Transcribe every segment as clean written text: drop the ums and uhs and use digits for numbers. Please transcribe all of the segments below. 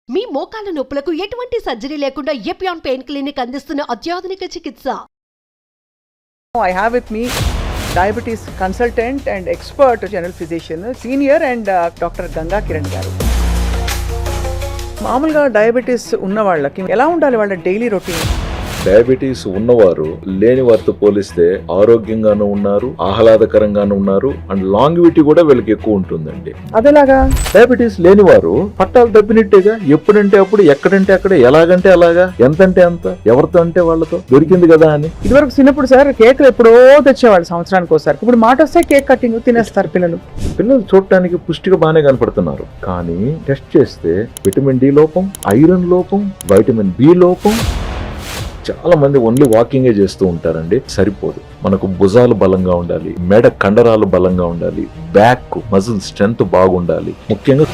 మీ మోకాల నొప్పులకు ఎటువంటి సర్జరీ లేకుండా ఎపియాన్ పెయిన్ క్లినిక్ అందిస్తున్న అత్యాధునిక చికిత్స. I have with me diabetes consultant and expert general physician, senior and Dr. Ganga Kiran garu. మామూలుగా డయాబెటీస్ ఉన్న వాళ్ళకి ఎలా ఉండాలి వాళ్ళ డైలీ రొటీన్? డయాబెటీస్ ఉన్నవారు లేని వారితో పోలిస్తే ఆరోగ్యంగానూ ఉన్నారు, ఆహ్లాదకరంగానూ ఉన్నారు, అండ్ లాంగివిటీ కూడా వీళ్ళకి ఎక్కువ ఉంటుందండి. అదేలాగా డయాబెటీస్ లేని వారు పట్టాలు తప్పినట్టేగా, ఎప్పుడంటే అప్పుడు, ఎక్కడంటే అక్కడ, ఎలాగంటే అలాగా, ఎంతంటే అంత, ఎవరితో అంటే వాళ్ళతో దొరికింది కదా అని. ఇదివరకు చిన్నప్పుడు సార్ కేకులు ఎప్పుడో తెచ్చేవాళ్ళు సంవత్సరానికి ఒకసారి. ఇప్పుడు మాట వస్తే కేక్ కటింగ్ తినేస్తారు పిల్లలు. చూడటానికి పుష్టిగా బాగానే కనపడుతున్నారు, కానీ టెస్ట్ చేస్తే విటమిన్ డి లోపం, ఐరన్ లోపం, వైటమిన్ బి లోపం. చాలా మంది ఓన్లీ వాకింగే చేస్తూ ఉంటారండి, సరిపోదు. మనకు భుజాలు బలంగా ఉండాలి, మెడ కండరాలు బలంగా ఉండాలి, బ్యాక్ మజిల్ స్ట్రెంత్ బాగుండాలి. ముఖ్యంగా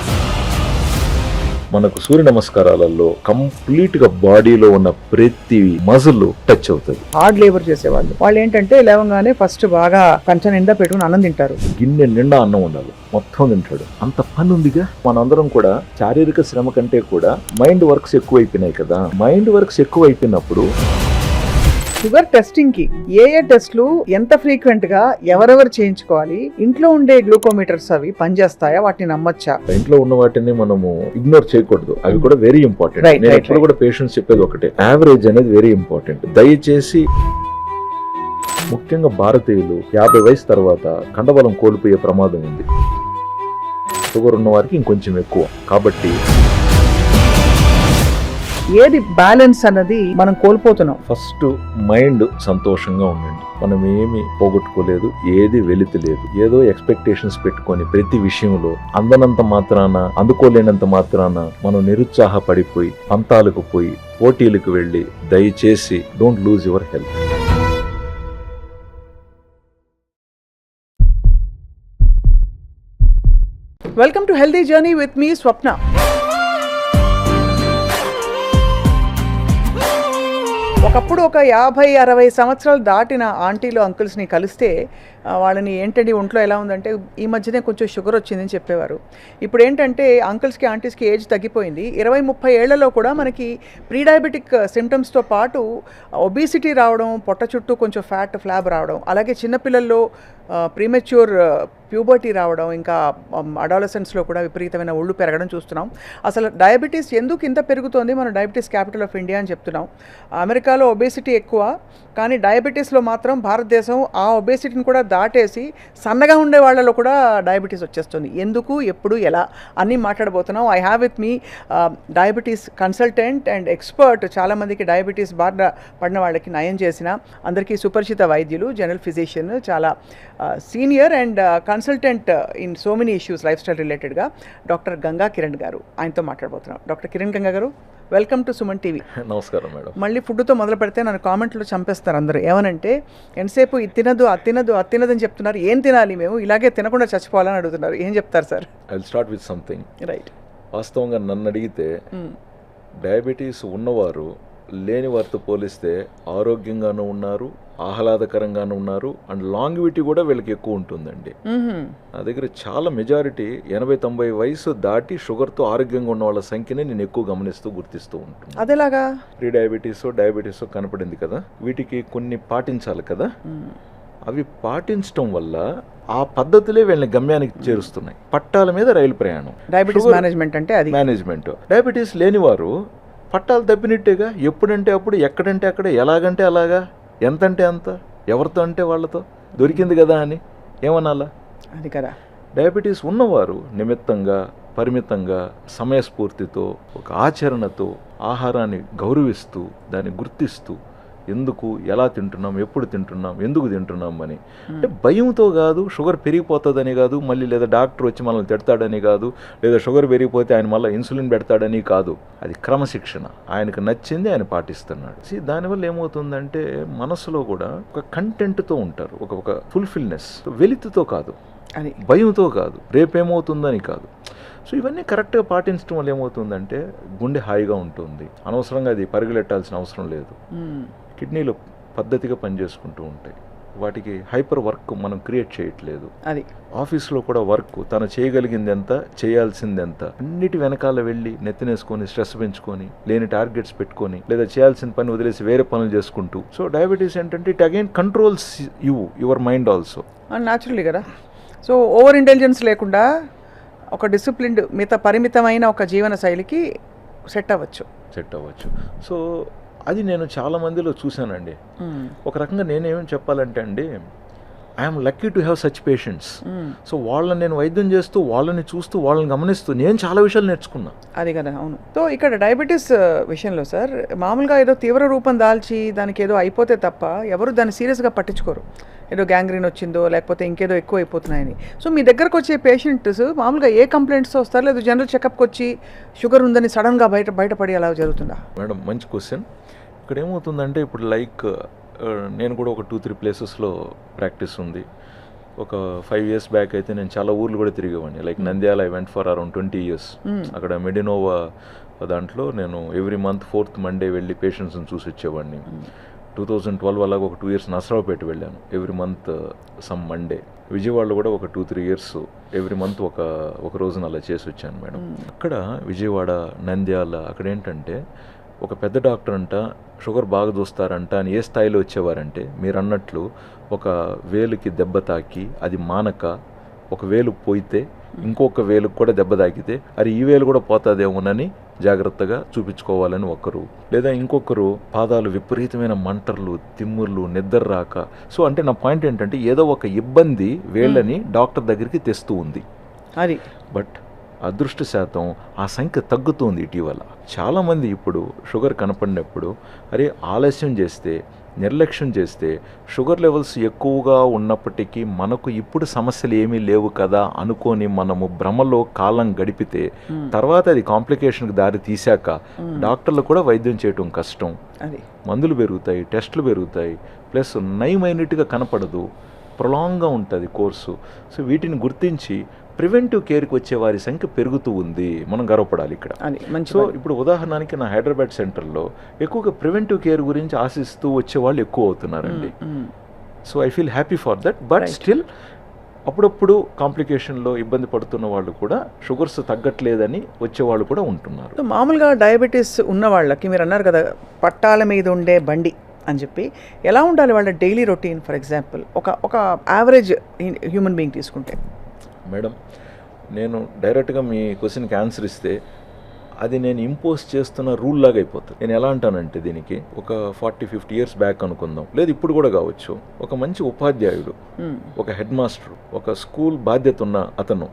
మనకు సూర్య నమస్కారాలలో కంప్లీట్ గా బాడీలో ఉన్న ప్రతి మజిల్ టచ్ అవుతుంది. హార్డ్ లేబర్ చేసేవాళ్ళు వాళ్ళు ఏంటంటే లేవగానే ఫస్ట్ బాగా కంచం నిండా పెట్టుకుని అన్నం తింటారు. గిన్నె నిండా అన్నం ఉండాలి, మొత్తం తింటాడు. అంత పని ఉందిగా. మనందరం కూడా శారీరక శ్రమ కంటే కూడా మైండ్ వర్క్స్ ఎక్కువైపోయినాయి కదా. మైండ్ వర్క్స్ ఎక్కువైపోయినప్పుడు షుగర్ టెస్టింగ్ కి ఏ టెస్ట్లు ఎంత ఫ్రీక్వెంట్ గా ఎవరెవరు చేయించుకోవాలి? ఇంట్లో ఉండే గ్లూకోమీటర్స్ అవి పనిచేస్తాయా? వాటిని నమ్మచ్చా? ఇంట్లో ఉన్న వాటిని మనము ఇగ్నోర్ చేయకూడదు, అవి కూడా వెరీ ఇంపార్టెంట్. నేను ఎప్పుడు కూడా పేషెంట్స్ చెప్పేది ఒకటే, యావరేజ్ అనేది వెరీ ఇంపార్టెంట్. దయచేసి ముఖ్యంగా భారతీయులు 50 వయసు తర్వాత కండబలం కోల్పోయే ప్రమాదం ఉంది. షుగర్ ఉన్న వారికి ఇంకొంచెం ఎక్కువ. కాబట్టి ఏది బ్యాలెన్స్ అన్నది మనం కోల్పోతున్నాం. ఫస్ట్ మైండ్ సంతోషంగా ఉండండి. మనం ఏమి పోగొట్టుకోలేదు, ఏది వెలితి లేదు. ఏదో ఎక్స్పెక్టేషన్స్ పెట్టుకొని ప్రతి విషయంలో అందనంత మాత్రాన, అందుకోలేనంత మాత్రాన మనం నిరుత్సాహపడిపోయి పంతాలకు పోయి పోటీలకు వెళ్ళి దయచేసి don't lose your health. Welcome to healthy journey with me Swapna. ఒకప్పుడు ఒక 50-60 సంవత్సరాలు దాటిన ఆంటీలు అంకుల్స్ని కలిస్తే వాళ్ళని ఏంటంటే ఒంట్లో ఎలా ఉందంటే ఈ మధ్యనే కొంచెం షుగర్ వచ్చిందని చెప్పేవారు. ఇప్పుడు ఏంటంటే అంకుల్స్కి ఆంటీస్కి ఏజ్ తగ్గిపోయింది. 20-30 ఏళ్లలో కూడా మనకి ప్రీ డయాబెటిక్ సిమ్టమ్స్తో పాటు ఒబిసిటీ రావడం, పొట్ట చుట్టూ కొంచెం ఫ్లాబ్ రావడం, అలాగే చిన్నపిల్లల్లో ప్రీమెచ్యూర్ ప్యూబర్టీ రావడం, ఇంకా అడాలసెన్స్లో కూడా విపరీతమైన ఒళ్ళు పెరగడం చూస్తున్నాం. అసలు డయాబెటీస్ ఎందుకు ఇంత పెరుగుతోంది? మనం డయాబెటీస్ క్యాపిటల్ ఆఫ్ ఇండియా అని చెప్తున్నాం. అమెరికాలో ఒబేసిటీ ఎక్కువ, కానీ డయాబెటీస్లో మాత్రం భారతదేశం ఆ ఒబేసిటీని కూడా దాటేసి సన్నగా ఉండే వాళ్ళలో కూడా డయాబెటీస్ వచ్చేస్తుంది. ఎందుకు, ఎప్పుడు, ఎలా అన్నీ మాట్లాడబోతున్నాం. I have with me diabetes consultant and expert. చాలామందికి డయాబెటీస్ బారిన పడిన వాళ్ళకి నయం చేసిన, అందరికీ సుపరిచిత వైద్యులు, జనరల్ ఫిజిషియన్, చాలా senior and consultant in so many issues life style రిలేటెడ్గా డాక్టర్ గంగా కిరణ్ గారు. ఆయనతో మాట్లాడబోతున్నాం. డాక్టర్ కిరణ్ గంగా గారు, వెల్కమ్ టు సుమన్ టీవీ. నమస్కారం మేడం. మళ్ళీ ఫుడ్తో మొదలు పెడితే నన్ను కామెంట్లో చంపేస్తారు అందరూ. ఏమనంటే ఎంతసేపు ఇది తినదు, అది తినదు, అది తినదని చెప్తున్నారు. ఏం తినాలి మేము? ఇలాగే తినకుండా చచ్చిపోవాలని అడుగుతున్నారు. ఏం చెప్తారు sir? I will start with something. Right. వాస్తవంగా నన్ను అడిగితే డయాబెటీస్ ఉన్నవారు లేని వారితో పోలిస్తే ఆరోగ్యంగానూ ఉన్నారు, ఆహ్లాదకరంగానూ ఉన్నారు, అండ్ లాంగివిటీ కూడా వీళ్ళకి ఎక్కువ ఉంటుందండి. నా దగ్గర చాలా మెజారిటీ 80-90 వయసు దాటి షుగర్తో ఆరోగ్యంగా ఉన్న వాళ్ళ సంఖ్యని నేను ఎక్కువ గమనిస్తూ గుర్తిస్తూ ఉంటాను. అదేలాగా ప్రీ డయాబెటీస్ కనపడింది కదా, వీటికి కొన్ని పాటించాలి కదా. అవి పాటించడం వల్ల ఆ పద్ధతులే వీళ్ళని గమ్యానికి చేరుస్తున్నాయి. పట్టాల మీద రైలు ప్రయాణం. డయాబెటీస్ మేనేజ్మెంట్ అంటే అది మేనేజ్మెంట్. డయాబెటీస్ లేనివారు పట్టాలు తప్పినట్టేగా, ఎప్పుడంటే అప్పుడు, ఎక్కడంటే అక్కడ, ఎలాగంటే అలాగా, ఎంతంటే అంత, ఎవరితో అంటే వాళ్ళతో దొరికింది కదా అని ఏమనాలా? అది కదా. డయాబెటీస్ ఉన్నవారు నిమిత్తంగా, పరిమితంగా, సమయస్ఫూర్తితో, ఒక ఆచరణతో ఆహారాన్ని గౌరవిస్తూ, దాన్ని గుర్తిస్తూ, ఎందుకు, ఎలా తింటున్నాం, ఎప్పుడు తింటున్నాం, ఎందుకు తింటున్నాం అని. అంటే భయంతో కాదు, షుగర్ పెరిగిపోతుందని కాదు, మళ్ళీ లేదా డాక్టర్ వచ్చి మనల్ని తిడతాడని కాదు, లేదా షుగర్ పెరిగిపోతే ఆయన మళ్ళీ ఇన్సులిన్ పెడతాడని కాదు. అది క్రమశిక్షణ. ఆయనకు నచ్చింది ఆయన పాటిస్తున్నాడు. దానివల్ల ఏమవుతుందంటే మనసులో కూడా ఒక కంటెంట్తో ఉంటారు, ఒక ఫుల్ఫిల్నెస్. వెలితితో కాదు, అని భయంతో కాదు, రేపేమవుతుందని కాదు. సో ఇవన్నీ కరెక్ట్గా పాటించడం వల్ల ఏమవుతుందంటే గుండె హాయిగా ఉంటుంది. అనవసరంగా అది పరిగెలెట్టాల్సిన అవసరం లేదు. కిడ్నీలు పద్ధతిగా పనిచేసుకుంటూ ఉంటాయి. వాటికి హైపర్ వర్క్ మనం క్రియేట్ చేయట్లేదు. అది ఆఫీస్లో కూడా వర్క్ తను చేయగలిగింది ఎంత, చేయాల్సింది ఎంత, అన్నిటి వెనకాల వెళ్ళి నెత్తినేసుకొని స్ట్రెస్ పెంచుకొని లేని టార్గెట్స్ పెట్టుకొని లేదా చేయాల్సిన పని వదిలేసి వేరే పనులు చేసుకుంటూ. సో డయాబెటీస్ ఏంటంటే it again controls your mind also. Naturally కదా. సో ఓవర్ ఇంటెలిజెన్స్ లేకుండా ఒక డిసిప్లిన్డ్ పరిమితమైన ఒక జీవన శైలికి సెట్ అవ్వచ్చు. సో అది నేను చాలా మందిలో చూశానండి. ఒక రకంగా నేనేమని చెప్పాలంటే అండి, I'm lucky to have such patients. So వాళ్ళని నేను వైద్యం చేస్తూ, వాళ్ళని చూస్తూ, వాళ్ళని గమనిస్తూ నేను చాలా విషయాలు నేర్చుకున్నా. అది కదా. అవును. సో ఇక్కడ డయాబెటీస్ విషయంలో సార్, మామూలుగా ఏదో తీవ్ర రూపం దాల్చి దానికి ఏదో అయిపోతే తప్ప ఎవరు దాన్ని సీరియస్గా పట్టించుకోరు. ఏదో గ్యాంగ్రీన్ వచ్చిందో లేకపోతే ఇంకేదో ఎక్కువ అయిపోతున్నాయని. సో మీ దగ్గరకు వచ్చే పేషెంట్స్ మామూలుగా ఏ కంప్లైంట్స్తో వస్తారు, లేదా జనరల్ చెకప్కి వచ్చి షుగర్ ఉందని సడన్గా బయటపడి అలా జరుగుతుందా? మేడం మంచి క్వశ్చన్. ఇక్కడ ఏమవుతుందంటే ఇప్పుడు లైక్ నేను కూడా ఒక 2-3 ప్లేసెస్లో ప్రాక్టీస్ ఉంది. ఒక 5 years బ్యాక్ అయితే నేను చాలా ఊర్లు కూడా తిరిగేవాడిని. Like Nandyal I went for around 20 years. అక్కడ మెడినోవా దాంట్లో నేను ఎవ్రీ మంత్ 4th Monday వెళ్ళి పేషెంట్స్ని చూసి వచ్చేవాడిని. 2012 అలాగ ఒక 2 years నసరావుపేట వెళ్ళాను, ఎవ్రీ మంత్ సమ్ మండే. విజయవాడలో కూడా ఒక 2-3 years ఎవ్రీ మంత్ ఒక రోజున అలా చేసి వచ్చాను మేడం. అక్కడ విజయవాడ, నంద్యాల అక్కడ ఏంటంటే ఒక పెద్ద డాక్టర్ అంట షుగర్ బాగా చూస్తారంట అని ఏ స్థాయిలో వచ్చేవారంటే, మీరు అన్నట్లు ఒక వేలుకి దెబ్బ తాకి అది మానక ఒక వేలు పోయితే ఇంకొక వేలుకు కూడా దెబ్బ తాకితే అది ఈ వేలు కూడా పోతుందేమోనని జాగ్రత్తగా చూపించుకోవాలని ఒకరు, లేదా ఇంకొకరు పాదాలు విపరీతమైన మంటర్లు, తిమ్ముర్లు, నిద్ర రాక. సో అంటే నా పాయింట్ ఏంటంటే ఏదో ఒక ఇబ్బంది వేళ్ళని డాక్టర్ దగ్గరికి తెస్తూ ఉంది. అది బట్ అదృష్టశాతం ఆ సంఖ్య తగ్గుతుంది ఇటీవల. చాలామంది ఇప్పుడు షుగర్ కనపడినప్పుడు అరే ఆలస్యం చేస్తే, నిర్లక్ష్యం చేస్తే షుగర్ లెవెల్స్ ఎక్కువగా ఉన్నప్పటికీ మనకు ఇప్పుడు సమస్యలు ఏమీ లేవు కదా అనుకొని మనము భ్రమలో కాలం గడిపితే తర్వాత అది కాంప్లికేషన్కి దారి తీశాక డాక్టర్లు కూడా వైద్యం చేయటం కష్టం. మందులు పెరుగుతాయి, టెస్టులు పెరుగుతాయి, ప్లస్ నయమైనట్టుగా కనపడదు, ప్రొలాంగ్గా ఉంటుంది కోర్సు. సో వీటిని గుర్తించి ప్రివెంటివ్ కేర్కి వచ్చే వారి సంఖ్య పెరుగుతూ ఉంది, మనం గర్వపడాలి ఇక్కడ. సో ఇప్పుడు ఉదాహరణకి నా హైదరాబాద్ సెంటర్లో ఎక్కువగా ప్రివెంటివ్ కేర్ గురించి ఆశిస్తూ వచ్చేవాళ్ళు ఎక్కువ అవుతున్నారండి. So I feel happy for that. But still అప్పుడప్పుడు కాంప్లికేషన్లో ఇబ్బంది పడుతున్న వాళ్ళు కూడా షుగర్స్ తగ్గట్లేదని వచ్చేవాళ్ళు కూడా ఉంటున్నారు. మామూలుగా డయాబెటీస్ ఉన్న వాళ్ళకి మీరు అన్నారు కదా పట్టాల మీద ఉండే బండి అని చెప్పి, ఎలా ఉండాలి వాళ్ళ డైలీ రొటీన్? ఫర్ ఎగ్జాంపుల్ ఒక యావరేజ్ హ్యూమన్ బీయింగ్ తీసుకుంటే. మేడం నేను డైరెక్ట్గా మీ క్వశ్చన్కి ఆన్సర్ ఇస్తే అది నేను ఇంపోజ్ చేస్తున్న రూల్ లాగా అయిపోతుంది. నేను ఎలా అంటానంటే దీనికి ఒక 40-50 years బ్యాక్ అనుకుందాం, లేదు ఇప్పుడు కూడా కావచ్చు, ఒక మంచి ఉపాధ్యాయుడు, ఒక హెడ్ మాస్టర్, ఒక స్కూల్ బాధ్యత ఉన్న అతను,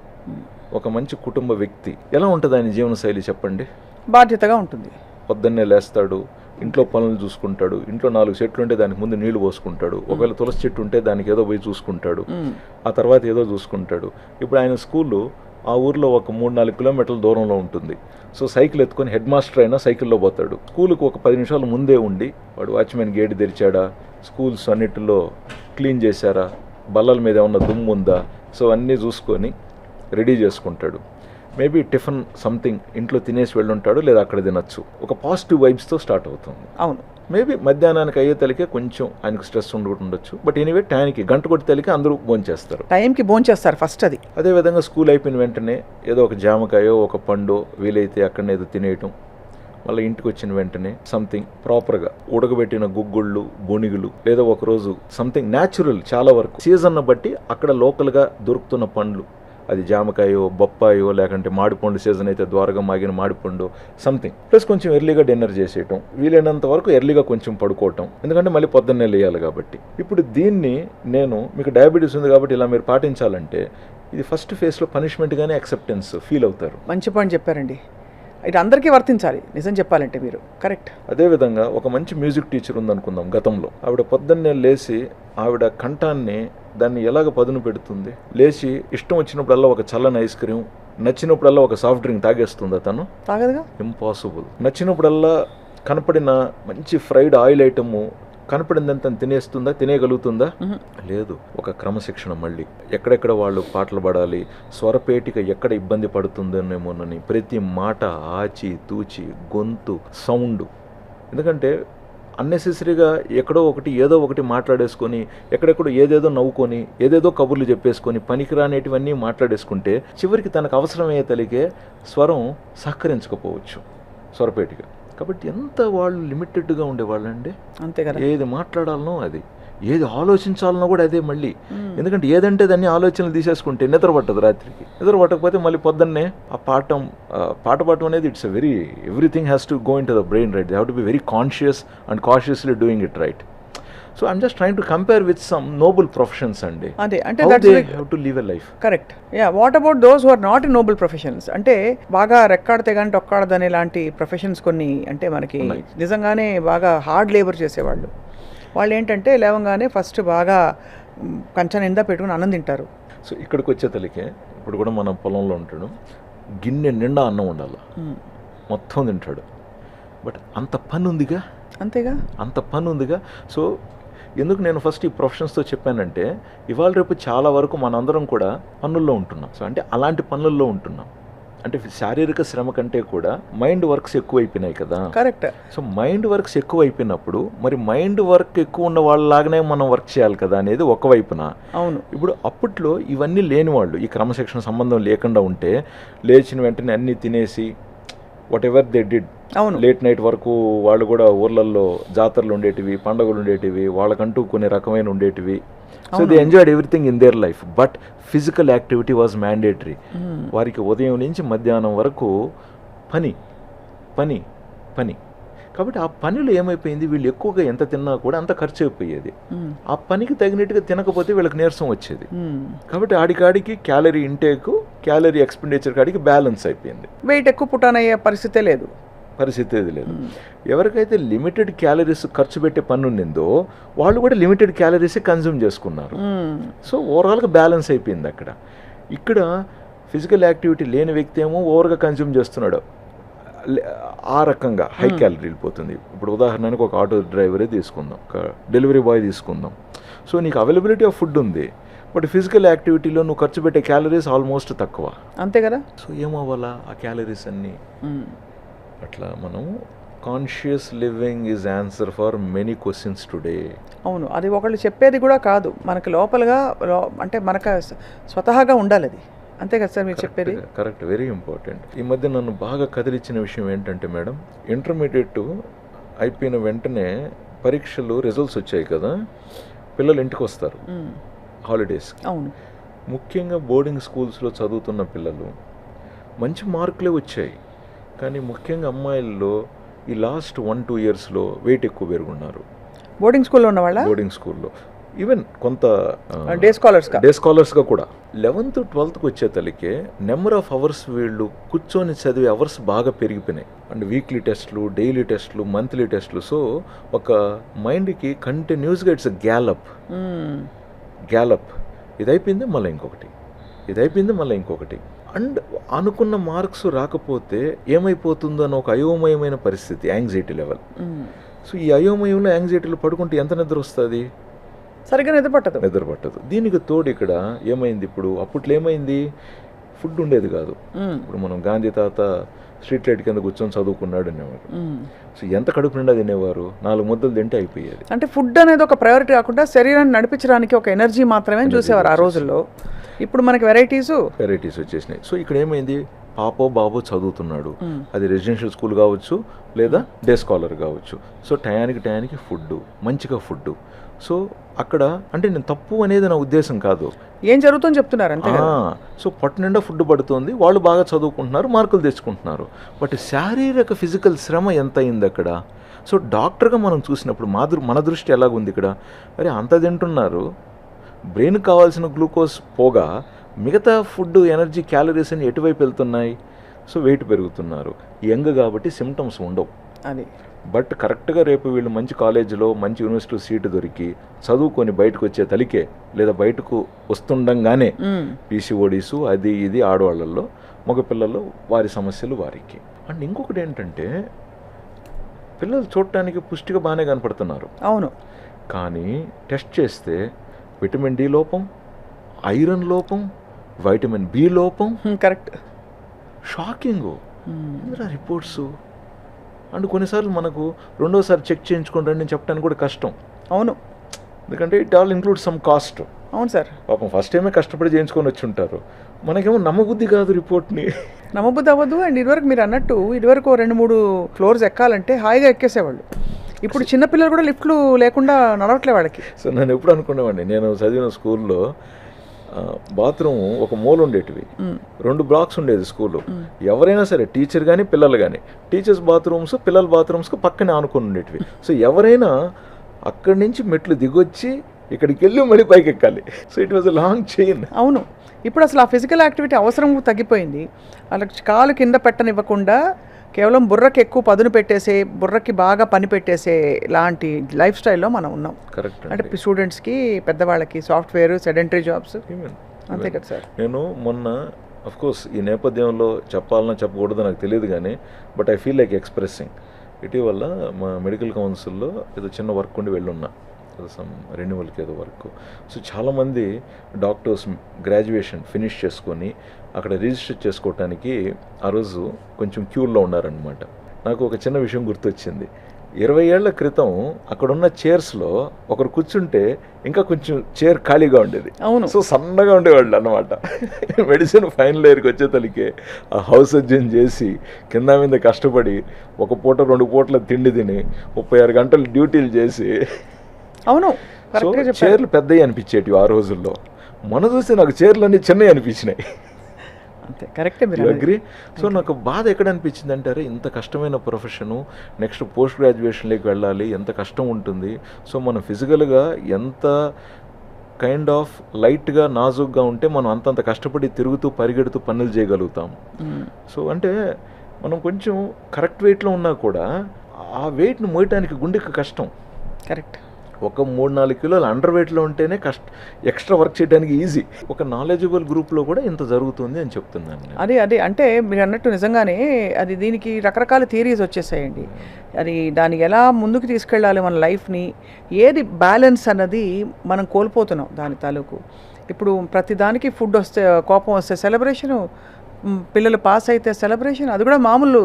ఒక మంచి కుటుంబ వ్యక్తి, ఎలా ఉంటుంది ఆయన జీవనశైలి చెప్పండి? బాధ్యతగా ఉంటుంది. పొద్దున్నే లేస్తాడు, ఇంట్లో పనులు చూసుకుంటాడు, ఇంట్లో 4 చెట్లు ఉంటే దానికి ముందు నీళ్లు పోసుకుంటాడు, ఒకవేళ తులసి చెట్టు ఉంటే దానికి ఏదో పోయి చూసుకుంటాడు, ఆ తర్వాత ఏదో చూసుకుంటాడు. ఇప్పుడు ఆయన స్కూలు ఆ ఊర్లో ఒక 3-4 kilometers దూరంలో ఉంటుంది. సో సైకిల్ ఎత్తుకొని హెడ్ మాస్టర్ అయినా సైకిల్లో పోతాడు. స్కూల్కి ఒక 10 నిమిషాలు ముందే ఉండి వాడు వాచ్మెన్ గేట్ తెరిచాడా, స్కూల్స్ అన్నిటిలో క్లీన్ చేశారా, బల్లల మీద ఏమన్నా దుమ్ము ఉందా, సో అన్నీ చూసుకొని రెడీ చేసుకుంటాడు. మేబీ టిఫిన్ సంథింగ్ ఇంట్లో తినేసి వెళ్ళుంటాడు, లేదా అక్కడ తినచ్చు. ఒక పాజిటివ్ వైబ్స్తో స్టార్ట్ అవుతుంది. అవును. మేబీ మధ్యాహ్నానికి అయ్యే తలికే కొంచెం ఆయనకు స్ట్రెస్ ఉండొచ్చు. బట్ ఎనీవే టైంకి గంట కొట్టి తలికే అందరూ భోంచేస్తారు, టైంకి భోంచేస్తారు ఫస్ట్. అది అదేవిధంగా స్కూల్ అయిపోయిన వెంటనే ఏదో ఒక జామకాయో ఒక పండో వీలైతే అక్కడనే ఏదో తినేయటం, మళ్ళీ ఇంటికి వచ్చిన వెంటనే సంథింగ్ ప్రాపర్గా ఉడకబెట్టిన గుగ్గుళ్ళు, బొనిగులు, లేదా ఒకరోజు సంథింగ్ న్యాచురల్, చాలా వరకు సీజన్ను బట్టి అక్కడ లోకల్గా దొరుకుతున్న పండ్లు, అది జామకాయో, బొప్పాయో, లేకంటే మామిడిపండు సీజన్ అయితే ద్వారగా మాగిన మామిడిపండు సంథింగ్, ప్లస్ కొంచెం ఎర్లీగా డిన్నర్ చేసేయటం, వీలైనంత వరకు ఎర్లీగా కొంచెం పడుకోవటం, ఎందుకంటే మళ్ళీ పొద్దున్నే లేయాలి కాబట్టి. ఇప్పుడు దీన్ని నేను మీకు డయాబెటీస్ ఉంది కాబట్టి ఇలా మీరు పాటించాలంటే ఇది ఫస్ట్ ఫేజ్లో పనిష్మెంట్గానే యాక్సెప్టెన్స్ ఫీల్ అవుతారు. మంచి పాయింట్ చెప్పారండి. ఇది అందరికీ వర్తించాలి నిజం చెప్పాలంటే మీరు. కరెక్ట్. అదేవిధంగా ఒక మంచి మ్యూజిక్ టీచర్ ఉందనుకుందాం గతంలో, ఆవిడ పొద్దున్నే లేచి ఆవిడ కంఠాన్ని దాన్ని ఎలాగ పదును పెడుతుంది, లేచి ఇష్టం వచ్చినప్పుడల్లా ఒక చల్లని ఐస్ క్రీమ్, నచ్చినప్పుడల్లా ఒక సాఫ్ట్ డ్రింక్ తాగేస్తుందా? తను తాగదుగా, ఇంపాసిబుల్. నచ్చినప్పుడల్లా కనపడిన మంచి ఫ్రైడ్ ఆయిల్ ఐటము కనపడిందంత తినేస్తుందా, తినేయగలుగుతుందా? లేదు. ఒక క్రమశిక్షణ, మళ్ళీ ఎక్కడెక్కడ వాళ్ళు పాటలు పాడాలి, స్వరపేటిక ఎక్కడ ఇబ్బంది పడుతుందనేమోనని ప్రతి మాట ఆచి తూచి, గొంతు సౌండ్, ఎందుకంటే అన్నెసెసరీగా ఎక్కడో ఒకటి ఏదో ఒకటి మాట్లాడేసుకొని ఎక్కడెక్కడో ఏదేదో నవ్వుకొని ఏదేదో కబుర్లు చెప్పేసుకొని పనికిరానేటివన్నీ మాట్లాడేసుకుంటే చివరికి తనకు అవసరమయ్యే తలిగే స్వరం సహకరించకపోవచ్చు స్వరపేటిగా. కాబట్టి ఎంత వాళ్ళు లిమిటెడ్గా ఉండేవాళ్ళండి. అంతే కదా. ఏది మాట్లాడాలనో అది, ఏది ఆలోచించాలనో కూడా అదే మళ్ళీ. ఎందుకంటే ఏదంటే దాన్ని ఆలోచనలు తీసేసుకుంటే నిద్ర పట్టదు రాత్రికి. నిద్ర పట్టకపోతే మళ్ళీ పొద్దున్నే ఆ పాట పాడటం అనేది it's a very everything has to go into the brain, right? They have to be very conscious and cautiously doing it, right? So I'm just trying to compare with some noble professions అండి. అదే అంటే they have to live a life. Correct. Yeah, what about those who are not in noble professions? అంటే బాగా రెక్కాడితే కానీ టొక్కాడదనే లాంటి professions కొన్ని అంటే మనకి నిజంగానే బాగా హార్డ్ లేబర్ చేసేవాళ్ళు. వాళ్ళు ఏంటంటే లేవంగానే ఫస్ట్ బాగా కంచం నిండా పెట్టుకుని అన్నం తింటారు. సో ఇక్కడికి వచ్చే తలికే ఇప్పుడు కూడా మనం పొలంలో ఉంటాడు, గిన్నె నిండా అన్నం ఉండాలి, మొత్తం తింటాడు. బట్ అంత పని ఉందిగా, అంతేగా, అంత పని ఉందిగా. సో ఎందుకు నేను ఫస్ట్ ఈ ప్రొఫెషన్స్తో చెప్పానంటే ఇవాళ రేపు చాలా వరకు మనందరం కూడా పనుల్లో ఉంటున్నాం. సో అంటే అలాంటి పనుల్లో ఉంటున్నాం అంటే శారీరక శ్రమ కంటే కూడా మైండ్ వర్క్స్ ఎక్కువైపోయినాయి కదా. కరెక్ట్. సో మైండ్ వర్క్స్ ఎక్కువ అయిపోయినప్పుడు మరి మైండ్ వర్క్ ఎక్కువ ఉన్న వాళ్ళలాగానే మనం వర్క్ చేయాలి కదా అనేది ఒకవైపున. అవును. ఇప్పుడు అప్పట్లో ఇవన్నీ లేని వాళ్ళు, ఈ క్రమశిక్షణ సంబంధం లేకుండా ఉంటే లేచిన వెంటనే అన్నీ తినేసి వాట్ ఎవర్ దే డిడ్, అవును, లేట్ నైట్ వరకు వాళ్ళు కూడా ఊర్లలో జాతరలు ఉండేటివి, పండుగలు ఉండేటివి, వాళ్ళకంటూ కొన్ని రకమైన ఉండేటివి. So they enjoyed everything in their life. But physical activity was mandatory. వారికి ఉదయం నుంచి మధ్యాహ్నం వరకు పని పని పని. కాబట్టి ఆ పనిలో ఏమైపోయింది, వీళ్ళు ఎక్కువగా ఎంత తిన్నా కూడా అంత ఖర్చు అయిపోయేది. ఆ పనికి తగినట్టుగా తినకపోతే వీళ్ళకి నీరసం వచ్చేది. కాబట్టి ఆడికాడికి క్యాలరీ ఇంటేక్, క్యాలరీ ఎక్స్పెండిచర్ కాడికి బ్యాలెన్స్ అయిపోయింది. వెయిట్ ఎక్కువ పుట్టానయ్యే పరిస్థితే లేదు. ఎవరికైతే లిమిటెడ్ క్యాలరీస్ ఖర్చు పెట్టే పని ఉండిందో వాళ్ళు కూడా లిమిటెడ్ క్యాలరీస్ కన్జ్యూమ్ చేసుకున్నారు. సో ఓవరాల్గా బ్యాలెన్స్ అయిపోయింది అక్కడ. ఇక్కడ ఫిజికల్ యాక్టివిటీ లేని వ్యక్తి ఏమో ఓవర్గా కన్జ్యూమ్ చేస్తున్నాడు, ఆ రకంగా హై క్యాలరీ వెళ్ళిపోతుంది. ఇప్పుడు ఉదాహరణకు ఒక ఆటో డ్రైవరే తీసుకుందాం, ఒక డెలివరీ బాయ్ తీసుకుందాం. సో నీకు అవైలబిలిటీ ఆఫ్ ఫుడ్ ఉంది, బట్ ఫిజికల్ యాక్టివిటీలో నువ్వు ఖర్చు పెట్టే క్యాలరీస్ ఆల్మోస్ట్ తక్కువ. అంతే కదా. సో ఏమవ్వాలా ఆ క్యాలరీస్ అన్నీ? అట్లా మనం conscious living is answer for many questions today. అవును, అది ఒకళ్ళు చెప్పేది కూడా కాదు, మనకు లోపలగా అంటే మనకు స్వతహాగా ఉండాలి అది. అంతే కదా సార్ మీరు చెప్పేది? Correct, very important. ఈ మధ్య నన్ను బాగా కదిలిచ్చిన విషయం ఏంటంటే మేడం, ఇంటర్మీడియట్ అయిపోయిన వెంటనే పరీక్షలు రిజల్ట్స్ వచ్చాయి కదా, పిల్లలు ఇంటికి వస్తారు హాలిడేస్. అవును. ముఖ్యంగా బోర్డింగ్ స్కూల్స్లో చదువుతున్న పిల్లలు మంచి మార్కులే వచ్చాయి, కానీ ముఖ్యంగా అమ్మాయిల్లో ఈ లాస్ట్ 1-2 ఇయర్స్లో వెయిట్ ఎక్కువ పెరుగున్నారు. బోర్డింగ్ స్కూల్లో ఉన్న వాళ్ళ? బోర్డింగ్ స్కూల్లో ఈవెన్ కొంత డే స్కాలర్స్గా కూడా 11th, 12th వచ్చే తలికే నెంబర్ ఆఫ్ అవర్స్ వీళ్ళు కూర్చొని చదివే అవర్స్ బాగా పెరిగిపోయినాయి. అండ్ వీక్లీ టెస్ట్లు, డైలీ టెస్ట్లు, మంత్లీ టెస్ట్లు. సో ఒక మైండ్కి కంటిన్యూస్గా ఇట్స్ గ్యాలప్. ఇది అయిపోయింది మళ్ళీ ఇంకొకటి, ఇది అయిపోయింది మళ్ళీ ఇంకొకటి. అండ్ అనుకున్న మార్క్స్ రాకపోతే ఏమైపోతుందో అని ఒక అయోమయమైన పరిస్థితి, యాంగ్జైటీ లెవెల్. సో ఈ అయోమయంలో యాంగ్జైటీలో పడుకుంటే ఎంత నిద్ర వస్తుంది? సరిగ్గా నిద్ర పట్టదు. దీనికి తోడు ఇక్కడ ఏమైంది, ఇప్పుడు అప్పట్లో ఏమైంది, ఫుడ్ ఉండేది కాదు. ఇప్పుడు మనం గాంధీ తాత స్ట్రీట్ లైట్ కింద కూర్చొని చదువుకున్నాడు అనేవారు. సో ఎంత కడుపు నిండా తినేవారు, 4 ముద్దలు తింటే అయిపోయేది. అంటే ఫుడ్ అనేది ఒక ప్రయారిటీ కాకుండా శరీరాన్ని నడిపించడానికి ఒక ఎనర్జీ మాత్రమే చూసేవారు ఆ రోజుల్లో. ఇప్పుడు మనకి వెరైటీస్ వచ్చేసినాయి. సో ఇక్కడ ఏమైంది, పాపో బాబో చదువుతున్నాడు, అది రెసిడెన్షియల్ స్కూల్ కావచ్చు లేదా డే స్కాలర్ కావచ్చు. సో టయానికి ఫుడ్, మంచిగా ఫుడ్. సో అక్కడ అంటే నేను తప్పు అనేది నా ఉద్దేశం కాదు, ఏం జరుగుతుందని చెప్తున్నారు అంతే. సో పట్టు నిండా ఫుడ్ పడుతుంది, వాళ్ళు బాగా చదువుకుంటున్నారు, మార్కులు తెచ్చుకుంటున్నారు. బట్ శారీరక ఫిజికల్ శ్రమ ఎంత అయింది అక్కడ? సో డాక్టర్గా మనం చూసినప్పుడు మన దృష్టి ఎలాగుంది ఇక్కడ, అరే అంత తింటున్నారు, బ్రెయిన్కి కావాల్సిన గ్లూకోజ్ పోగా మిగతా ఫుడ్, ఎనర్జీ, క్యాలరీస్ అని ఎటువైపు వెళ్తున్నాయి? సో వెయిట్ పెరుగుతున్నారు. యంగ్ కాబట్టి సిమ్టమ్స్ ఉండవు అది. బట్ కరెక్ట్గా రేపు వీళ్ళు మంచి కాలేజీలో మంచి యూనివర్సిటీలో సీటు దొరికి చదువుకొని బయటకు వచ్చే తలికే లేదా బయటకు వస్తుండగానే పీసీఓడీసు అది ఇది ఆడవాళ్ళల్లో, మగపిల్లల్లో వారి సమస్యలు వారికి. అండ్ ఇంకొకటి ఏంటంటే పిల్లలు చూడటానికి పుష్టిగా బాగానే కనపడుతున్నారు. అవును. కానీ టెస్ట్ చేస్తే విటమిన్ డి లోపం, ఐరన్ లోపం, వైటమిన్ బి లోపం. కరెక్ట్. Shocking reports. అండ్ కొన్నిసార్లు మనకు రెండోసారి చెక్ చేయించుకోండి అని చెప్పడానికి కూడా కష్టం. అవును, ఎందుకంటే it all include some cost. అవును సార్. పాపం ఫస్ట్ టైమే కష్టపడి చేయించుకొని వచ్చి ఉంటారు. మనకేమో నమ్మబుద్ధి కాదు రిపోర్ట్ని. నమ్మబుద్ధి అవ్వదు. అండ్ ఇదివరకు మీరు అన్నట్టు ఇదివరకు 2-3 ఫ్లోర్స్ ఎక్కాలంటే హాయిగా ఎక్కేసేవాళ్ళు. ఇప్పుడు చిన్నపిల్లలు కూడా లిఫ్ట్లు లేకుండా నడవట్లే వాళ్ళకి. సో నేను ఎప్పుడు అనుకునేవాడిని, నేను చదివిన స్కూల్లో బాత్రూమ్ ఒక మూల ఉండేటివి, 2 బ్లాక్స్ ఉండేది స్కూలు. ఎవరైనా సరే టీచర్ కానీ పిల్లలు కానీ, టీచర్స్ బాత్రూమ్స్ పిల్లల బాత్రూమ్స్కి పక్కనే ఆనుకుని ఉండేటివి. సో ఎవరైనా అక్కడి నుంచి మెట్లు దిగొచ్చి ఇక్కడికి వెళ్ళి మళ్ళీ పైకి ఎక్కాలి. So it was a long chain. అవును, ఇప్పుడు అసలు ఆ ఫిజికల్ యాక్టివిటీ అవసరం తగ్గిపోయింది. వాళ్ళకి కాలు కింద పెట్టనివ్వకుండా కేవలం బుర్రకి ఎక్కువ పదును పెట్టేసే, బుర్రకి బాగా పని పెట్టేసే లాంటి లైఫ్ స్టైల్లో మనం ఉన్నాం. కరెక్ట్. అంటే స్టూడెంట్స్కి, పెద్దవాళ్ళకి సాఫ్ట్వేర్, సెడెంటరీ జాబ్స్, అంతే కదా సార్. నేను మొన్న అఫ్కోర్స్ ఈ నేపథ్యంలో చెప్పాలన్నా చెప్పకూడదు నాకు తెలియదు కానీ, but I feel like expressing. ఇటీవల మా మెడికల్ కౌన్సిల్లో ఏదో చిన్న వర్క్ ఉండి వెళ్ళున్నా, సమ్ రెన్యువల్కి ఏదో వర్క్. సో చాలామంది డాక్టర్స్ గ్రాడ్యుయేషన్ ఫినిష్ చేసుకొని అక్కడ రిజిస్టర్ చేసుకోవటానికి ఆ రోజు కొంచెం క్యూల్లో ఉన్నారనమాట. నాకు ఒక చిన్న విషయం గుర్తొచ్చింది. 20 ఏళ్ల క్రితం అక్కడున్న చైర్స్లో ఒకరు కూర్చుంటే ఇంకా కొంచెం చైర్ ఖాళీగా ఉండేది. అవును. సో సన్నగా ఉండేవాళ్ళు అన్నమాట. మెడిసిన్ ఫైనల్ ఇయర్కి వచ్చేతలకి ఆ హౌస్ సర్జన్ చేసి కింద మీద కష్టపడి 1 పూట 2 పూటల తిండి తిని 36 గంటలు డ్యూటీలు చేసి, అవును, సో చైర్లు పెద్దవి అనిపించేటివి ఆ రోజుల్లో. మన చూస్తే నాకు చైర్లు అన్నీ చిన్నవి అనిపించినాయి. అంతే, కరెక్టే మీరు అగ్రి. సో నాకు బాధ ఎక్కడ అనిపించింది అంటారు, ఇంత కష్టమైన ప్రొఫెషను, నెక్స్ట్ పోస్ట్ గ్రాడ్యుయేషన్లోకి వెళ్ళాలి, ఎంత కష్టం ఉంటుంది. సో మనం ఫిజికల్గా ఎంత కైండ్ ఆఫ్ లైట్గా నాజుగ్గా ఉంటే మనం అంతంత కష్టపడి తిరుగుతూ పరిగెడుతూ పనులు చేయగలుగుతాం. సో అంటే మనం కొంచెం కరెక్ట్ వెయిట్లో ఉన్నా కూడా ఆ వెయిట్ను మోయటానికి గుండెకి కష్టం. కరెక్ట్. ఒక 3-4 కిలోలు అండర్ వెయిట్లో ఉంటేనే ఎక్స్ట్రా వర్క్ చేయడానికి ఈజీ. ఒక నాలెడ్జబుల్ గ్రూప్లో కూడా ఇంత జరుగుతుంది అని చెప్తున్నాను. అదే అంటే మీరు అన్నట్టు నిజంగానే అది దీనికి రకరకాల థియరీస్ వచ్చేసాయండి. అది దానికి ఎలా ముందుకు తీసుకెళ్ళాలి మన లైఫ్ని, ఏది బ్యాలెన్స్ అన్నది మనం కోల్పోతున్నాం దాని తాలూకు. ఇప్పుడు ప్రతిదానికి ఫుడ్ వస్తే కోపం వస్తే సెలబ్రేషను, పిల్లలు పాస్ అయితే సెలబ్రేషన్, అది కూడా మామూలు.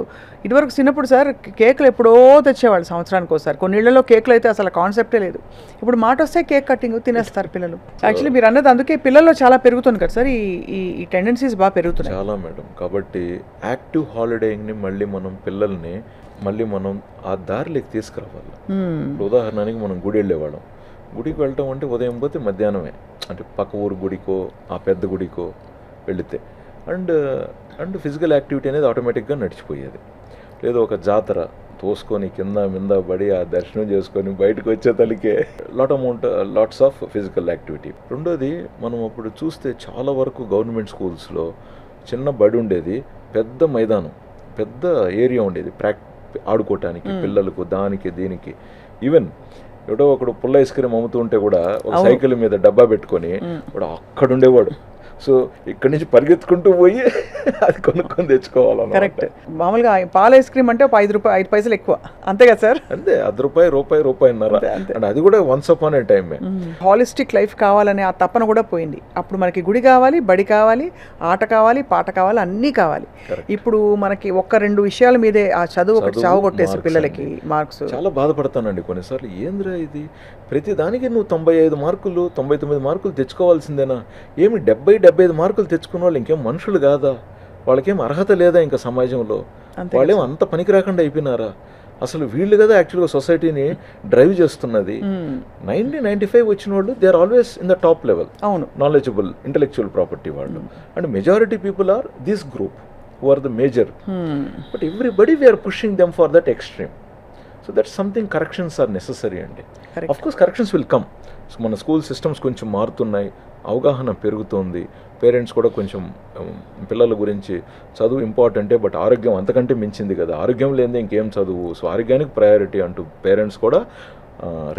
ఇదివరకు చిన్నప్పుడు సార్ కేకులు ఎప్పుడో తెచ్చేవాళ్ళు సంవత్సరానికి ఒకసారి. కొన్ని ఇళ్లలో కేకులు అయితే అసలు కాన్సెప్టే లేదు. ఇప్పుడు మాట వస్తే కేక్ కటింగ్ తినేస్తారు పిల్లలు. యాక్చువల్లీ మీరు అన్నది అందుకే పిల్లల్లో చాలా పెరుగుతుంది కదా సార్, ఈ టెండెన్సీస్ బాగా పెరుగుతున్నాయి చాలా మేడం. కాబట్టి యాక్టివ్ హాలిడేయింగ్ని మళ్ళీ మనం ఆ దారిలోకి తీసుకురావాలి. ఉదాహరణకి మనం గుడి వెళ్ళేవాళ్ళం. గుడికి వెళ్ళటం అంటే ఉదయం పోతే మధ్యాహ్నమే, అంటే పక్క ఊరు గుడికో ఆ పెద్ద గుడికో వెళితే అండ్ ఫిజికల్ యాక్టివిటీ అనేది ఆటోమేటిక్గా నడిచిపోయేది. లేదు ఒక జాతర తోసుకొని కింద మింద పడి ఆ దర్శనం చేసుకొని బయటకు వచ్చేతలికే లాట్స్ ఆఫ్ ఫిజికల్ యాక్టివిటీ. రెండోది మనం అప్పుడు చూస్తే చాలా వరకు గవర్నమెంట్ స్కూల్స్లో చిన్న బడి ఉండేది, పెద్ద మైదానం, పెద్ద ఏరియా ఉండేది ఆడుకోవటానికి పిల్లలకు, దానికి దీనికి. ఈవెన్ ఎవడో ఒకడు పుల్ల ఐస్ క్రీమ్ అమ్ముతూ ఉంటే కూడా ఒక సైకిల్ మీద డబ్బా పెట్టుకొని వాడు అక్కడ ఉండేవాడు. సో ఇక్కడి నుంచి పరిగెత్తుకుంటూ పోయి అది కొనుక్కొని తెచ్చుకోవాలి. కరెక్ట్. మామూలుగా పాల ఐస్ క్రీమ్ అంటే 5 పైసలు ఎక్కువ, అంతే కదా సార్? అంతే, రూపాయన్నర. అండ్ అది కూడా వన్స్ అపాన్ ఏ టైమే. హాలిస్టిక్ లైఫ్ కావాలనే ఆ తపన కూడా పోయింది. అప్పుడు మనకి గుడి కావాలి, బడి కావాలి, ఆట కావాలి, పాట కావాలి, అన్నీ కావాలి. ఇప్పుడు మనకి 1-2 విషయాల మీదే ఆ చదువు ఒకటి చావగొట్టేసి పిల్లలకి మార్క్స్. చాలా బాధపడతానండి కొన్నిసార్లు. ఏంద్రా ఇది, ప్రతి దానికి నువ్వు 95 మార్కులు 99 మార్కులు తెచ్చుకోవాల్సిందేనా? ఏమి 70-75 మార్కులు తెచ్చుకున్న వాళ్ళు ఇంకేం మనుషులు కాదా? వాళ్ళకేం అర్హత లేదా ఇంకా సమాజంలో? వాళ్ళేం అంత పనికి రాకుండా అయిపోయినారా? అసలు వీళ్ళు కదా యాక్చువల్గా సొసైటీని డ్రైవ్ చేస్తున్నది. 90-95 వచ్చిన వాళ్ళు they are always in the top level. అవును, నాలెడ్జబుల్ ఇంటెలెక్చువల్ ప్రాపర్టీ వాళ్ళు. And majority people are this group who are the major. But everybody we are pushing them for that extreme. So that something corrections are necessary అండి. Of course corrections will come. So మన school systems కొంచెం మారుతున్నాయి, అవగాహన పెరుగుతోంది, parents కూడా కొంచెం పిల్లల గురించి చదువు ఇంపార్టెంటే బట్ ఆరోగ్యం అంతకంటే మించింది కదా, ఆరోగ్యం లేనిదే ఇంకేం చదువు, సో ఆరోగ్యానికి ప్రయారిటీ అంటూ పేరెంట్స్ కూడా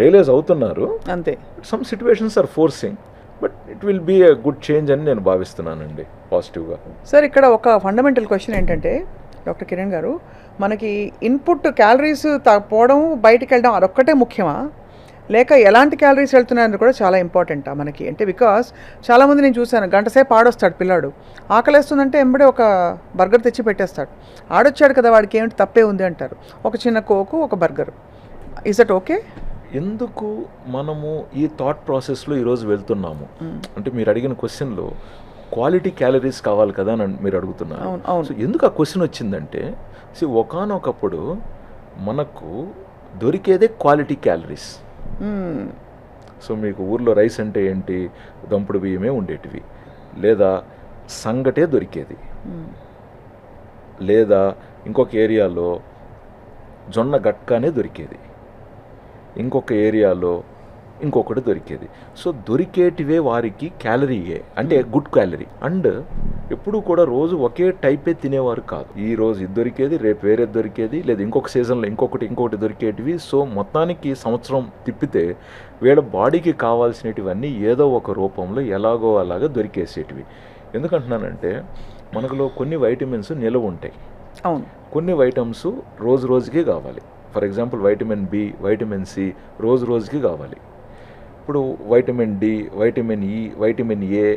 రియలైజ్ అవుతున్నారు. అంతే. Some situations are forcing, but it will be a good change అని నేను భావిస్తున్నానండి పాజిటివ్గా. సార్ ఇక్కడ ఒక ఫండమెంటల్ క్వశ్చన్ ఏంటంటే డాక్టర్ కిరణ్ గారు, మనకి ఇన్పుట్ క్యాలరీస్ పోవడం, బయటికి వెళ్ళడం అదొక్కటే ముఖ్యమా? లేక ఎలాంటి క్యాలరీస్ వెళ్తున్నాయని కూడా చాలా ఇంపార్టెంట్ మనకి. అంటే బికాస్ చాలామంది నేను చూశాను, గంట సేపు ఆడొస్తాడు పిల్లాడు, ఆకలేస్తుందంటే ఎంబడే ఒక బర్గర్ తెచ్చి పెట్టేస్తాడు. ఆడొచ్చాడు కదా, వాడికి ఏమిటి తప్పే ఉంది అంటారు. ఒక చిన్న కోకు, ఒక బర్గర్. Is that okay? ఎందుకు మనము ఈ థాట్ ప్రాసెస్లో ఈరోజు వెళ్తున్నాము అంటే మీరు అడిగిన క్వశ్చన్లో క్వాలిటీ క్యాలరీస్ కావాలి కదా అని మీరు అడుగుతున్నారు. సో ఎందుకు ఆ క్వశ్చన్ వచ్చిందంటే, ఒకానొకప్పుడు మనకు దొరికేదే క్వాలిటీ క్యాలరీస్. సో మీకు ఊర్లో రైస్ అంటే ఏంటి, దంపుడు బియ్యమే ఉండేటివి, లేదా సంగటే దొరికేది, లేదా ఇంకొక ఏరియాలో జొన్న గట్కానే దొరికేది, ఇంకొక ఏరియాలో ఇంకొకటి దొరికేది. సో దొరికేటివే వారికి క్యాలరీయే, అంటే గుడ్ క్యాలరీ. అండ్ ఎప్పుడు కూడా రోజు ఒకే టైపే తినేవారు కాదు. ఈ రోజు ఇది దొరికేది, రేపు వేరే దొరికేది, లేదా ఇంకొక సీజన్లో ఇంకొకటి దొరికేటివి. సో మొత్తానికి సంవత్సరం తిప్పితే వీళ్ళ బాడీకి కావాల్సినటివన్నీ ఏదో ఒక రూపంలో ఎలాగో అలాగా దొరికేసేటివి. ఎందుకంటున్నానంటే మనకులో కొన్ని వైటమిన్స్ నిలవ ఉంటాయి, అవును, కొన్ని వైటమ్స్ రోజు రోజుకే కావాలి. For example vitamin B, vitamin C రోజు రోజుకి కావాలి. ఇప్పుడు vitamin D, vitamin E, vitamin A